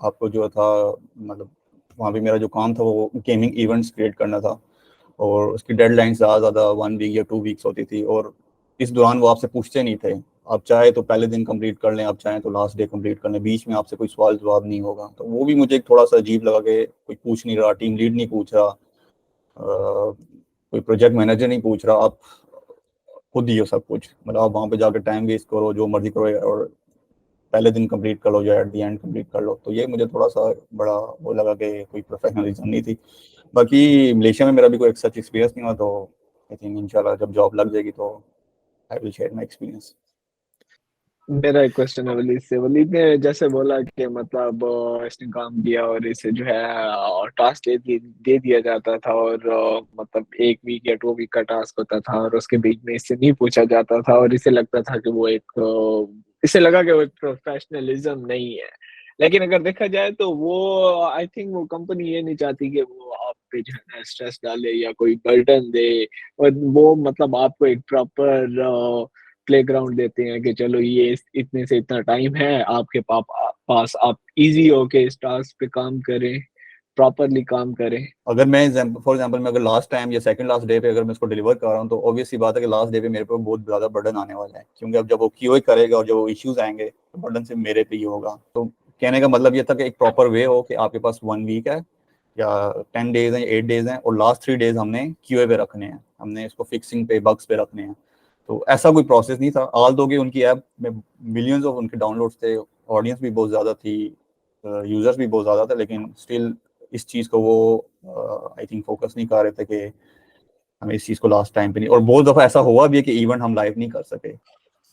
आपको जो था, मतलब वहाँ पे मेरा जो काम था वो गेमिंग इवेंट्स क्रिएट करना था, और उसकी डेडलाइन ज़्यादा 1 वीक या 2 वीक्स होती थी, और इस दौरान वो आपसे पूछते नहीं थे। आप चाहे तो पहले दिन कंप्लीट कर लें, आप चाहें तो लास्ट डे कंप्लीट कर लें, बीच में आपसे कोई सवाल जवाब नहीं होगा। तो वो भी मुझे थोड़ा सा अजीब लगा कि कोई पूछ नहीं रहा, टीम लीड नहीं पूछ रहा, कोई प्रोजेक्ट मैनेजर नहीं पूछ रहा, आप खुद ही हो सब कुछ। मतलब आप वहाँ पे जाकर टाइम वेस्ट करो, जो मर्जी करो, और पहले दिन कंप्लीट कर लो या एट द एंड कंप्लीट कर लो। तो ये मुझे थोड़ा सा बड़ा वो लगा कि कोई प्रोफेशनलिज्म नहीं थी। बाकी मलेशिया में मेरा भी कोई सच एक्सपीरियंस नहीं हुआ, तो आई थिंक इंशाल्लाह जब जॉब लग जाएगी तो I will share my experience. मेरा एक क्वेश्चन है वलीद से। वलीद ने जैसे बोला कि मतलब इसने काम किया और इसे जो है टास्क दे दिया जाता था, और मतलब 1 वीक या 2 वीक का टास्क होता था, और उसके बीच में इससे नहीं पूछा जाता था, और इसे लगता था कि वो एक इसे लगा कि वो एक प्रोफेशनलिज्म नहीं है। लेकिन अगर देखा जाए तो वो आई थिंक वो कंपनी ये नहीं चाहती कि वो आप पे जो है ना स्ट्रेस डाले या कोई बर्डन दे, और वो मतलब आपको एक प्रॉपर प्लेग्राउंड देते हैं कि चलो ये इतने से इतना टाइम है आपके पास, आप इजी होके इस टास्क पे काम करें, प्रॉपरली काम करें। अगर मैं फॉर एग्जांपल मैं अगर लास्ट टाइम या सेकंड लास्ट डे पे अगर मैं इसको डिलीवर कर रहा हूँ, तो ऑब्वियस सी बात है कि लास्ट डे पे मेरे पे बहुत ज़्यादा बर्डन आने वाला है, क्योंकि अब जब वो क्यूए करेगा और जब वो इश्यूज आएंगे तो बर्डन सिर्फ मेरे पे ही होगा। तो कहने का मतलब ये था कि एक प्रॉपर वे हो कि आपके पास 1 वीक है या 10 डेज हैं, 8 डेज हैं, और लास्ट 3 डेज हमने क्यूए पे रखने हैं, हमने इसको फिक्सिंग पे, बग्स पे रखने हैं। तो ऐसा कोई प्रोसेस नहीं था। आल दो कि उनकी ऐप में मिलियंस ऑफ उनके डाउनलोड्स थे, ऑडियंस भी बहुत ज़्यादा थी, यूजर्स भी बहुत ज़्यादा थे, लेकिन स्टिल इस चीज़ को वो आई थिंक फोकस नहीं कर रहे थे कि हमें इस चीज़ को लास्ट टाइम पे नहीं। और बहुत दफ़ा ऐसा हुआ भी है कि इवेंट हम लाइव नहीं कर सके।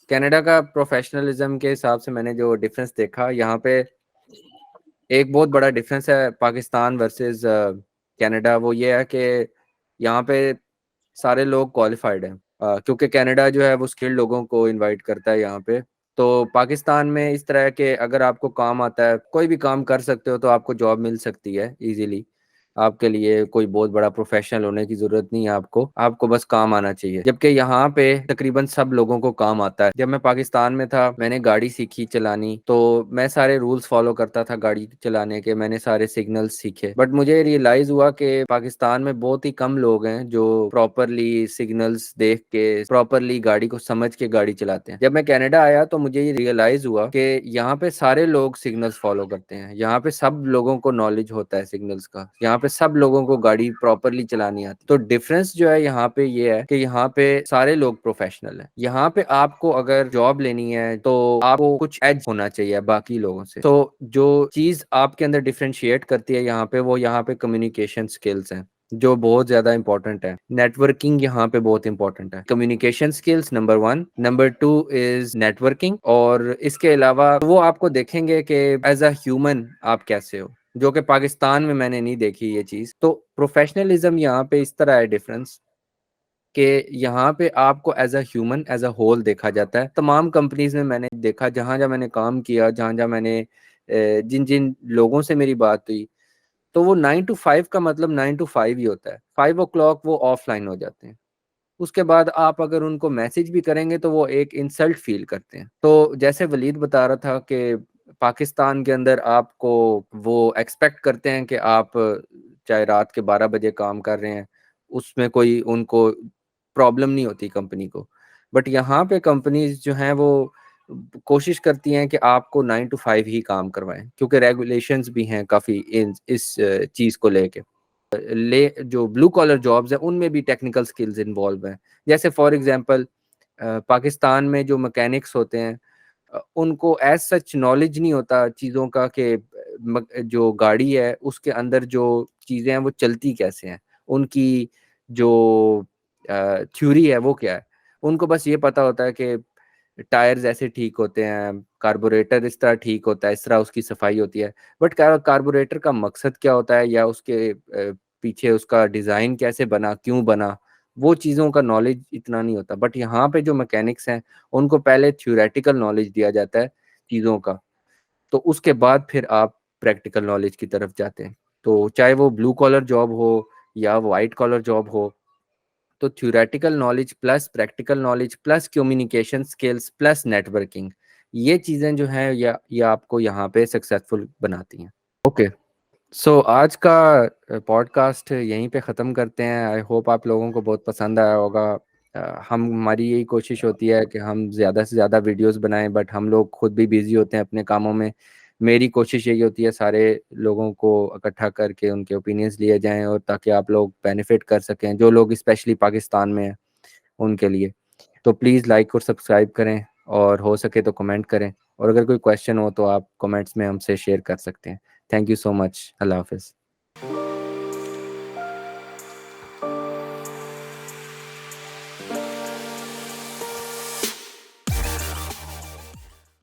कनाडा का प्रोफेशनलिज्म के हिसाब से मैंने जो डिफरेंस देखा यहाँ पे, एक बहुत बड़ा डिफरेंस है पाकिस्तान वर्सेस कनाडा। वो ये है कि यहाँ पे सारे लोग क्वालिफाइड हैं, क्योंकि कनाडा जो है वो स्किल्ड लोगों को इनवाइट करता है यहाँ पे। तो पाकिस्तान में इस तरह के अगर आपको काम आता है, कोई भी काम कर सकते हो, तो आपको जॉब मिल सकती है इजीली। आपके लिए कोई बहुत बड़ा प्रोफेशनल होने की जरूरत नहीं है, आपको बस काम आना चाहिए। जबकि यहाँ पे तकरीबन सब लोगों को काम आता है। जब मैं पाकिस्तान में था, मैंने गाड़ी सीखी चलानी, तो मैं सारे रूल्स फॉलो करता था गाड़ी चलाने के, मैंने सारे सिग्नल्स सीखे। बट मुझे रियलाइज हुआ कि पाकिस्तान में बहुत ही कम लोग हैं जो प्रॉपरली सिग्नल्स देख के, प्रॉपरली गाड़ी को समझ के गाड़ी चलाते हैं। जब मैं कनाडा आया तो मुझे ये रियलाइज हुआ कि यहाँ पे सारे लोग सिग्नल्स फॉलो करते हैं, यहाँ पे सब लोगों को नॉलेज होता है सिग्नल्स का, यहाँ पे सब लोगों को गाड़ी प्रॉपरली चलानी आती। तो डिफरेंस जो है यहाँ पे ये है कि यहाँ पे सारे लोग प्रोफेशनल हैं। यहाँ पे आपको अगर जॉब लेनी है तो आपको कुछ एज होना चाहिए बाकी लोगों से। तो जो चीज आपके अंदर डिफरेंशिएट करती है यहाँ पे, वो यहाँ पे कम्युनिकेशन स्किल्स हैं, जो बहुत ज्यादा इंपॉर्टेंट है। नेटवर्किंग यहाँ पे बहुत इंपॉर्टेंट है। Communication skills number 1, number 2 is networking. और इसके अलावा वो आपको देखेंगे कि एज अ ह्यूमन आप कैसे हो, जो कि पाकिस्तान में मैंने नहीं देखी ये चीज। तो प्रोफेशनलिज्म यहाँ पे इस तरह है डिफरेंस कि यहाँ पे आपको as a human, as a whole देखा जाता है। तमाम कंपनीज में मैंने देखा, जहाँ जहाँ मैंने काम किया, जहाँ जहाँ मैंने जिन जिन लोगों से मेरी बात हुई, तो वो 9 to 5 का मतलब 9 to 5 ही होता है। 5 o'clock वो ऑफलाइन हो जाते हैं। उसके बाद आप अगर उनको मैसेज भी करेंगे तो वो एक इंसल्ट फील करते हैं। तो जैसे वलीद बता रहा था कि पाकिस्तान के अंदर आपको वो एक्सपेक्ट करते हैं कि आप चाहे रात के 12 बजे काम कर रहे हैं, उसमें कोई उनको प्रॉब्लम नहीं होती कंपनी को। बट यहाँ पे कंपनीज जो हैं वो कोशिश करती हैं कि आपको 9 to 5 ही काम करवाएं, क्योंकि रेगुलेशंस भी हैं काफ़ी इस चीज़ को लेके। जो ब्लू कॉलर जॉब्स हैं उनमें भी टेक्निकल स्किल्स इन्वॉल्व हैं। जैसे फॉर एग्जांपल पाकिस्तान में जो मैकेनिक्स होते हैं, उनको एज सच नॉलेज नहीं होता चीज़ों का कि जो गाड़ी है उसके अंदर जो चीज़ें हैं वो चलती कैसे हैं, उनकी जो थ्योरी है वो क्या है। उनको बस ये पता होता है कि टायर्स ऐसे ठीक होते हैं, कार्बोरेटर इस तरह ठीक होता है, इस तरह उसकी सफाई होती है। बट कार्बोरेटर का मकसद क्या होता है, या उसके पीछे उसका डिज़ाइन कैसे बना, क्यों बना, वो चीज़ों का नॉलेज इतना नहीं होता। बट यहाँ पे जो मैकेनिक्स हैं उनको पहले थ्योरेटिकल नॉलेज दिया जाता है चीज़ों का, तो उसके बाद फिर आप प्रैक्टिकल नॉलेज की तरफ जाते हैं। तो चाहे वो ब्लू कॉलर जॉब हो या वाइट कॉलर जॉब हो, तो theoretical knowledge plus practical knowledge plus communication skills plus networking, ये चीज़ें जो हैं या ये आपको यहाँ पे सक्सेसफुल बनाती हैं। ओके, सो आज का पॉडकास्ट यहीं पे ख़त्म करते हैं। आई होप आप लोगों को बहुत पसंद आया होगा। हमारी यही कोशिश होती है कि हम ज़्यादा से ज़्यादा वीडियोस बनाएं, बट हम लोग खुद भी बिज़ी होते हैं अपने कामों में। मेरी कोशिश यही होती है सारे लोगों को इकट्ठा करके उनके ओपिनियंस लिए जाएं, और ताकि आप लोग बेनिफिट कर सकें, जो लोग स्पेशली पाकिस्तान में हैं उनके लिए। तो प्लीज़ लाइक और सब्सक्राइब करें, और हो सके तो कमेंट करें, और अगर कोई क्वेश्चन हो तो आप कमेंट्स में हमसे शेयर कर सकते हैं। Thank you so much. अल्लाह हाफिज़।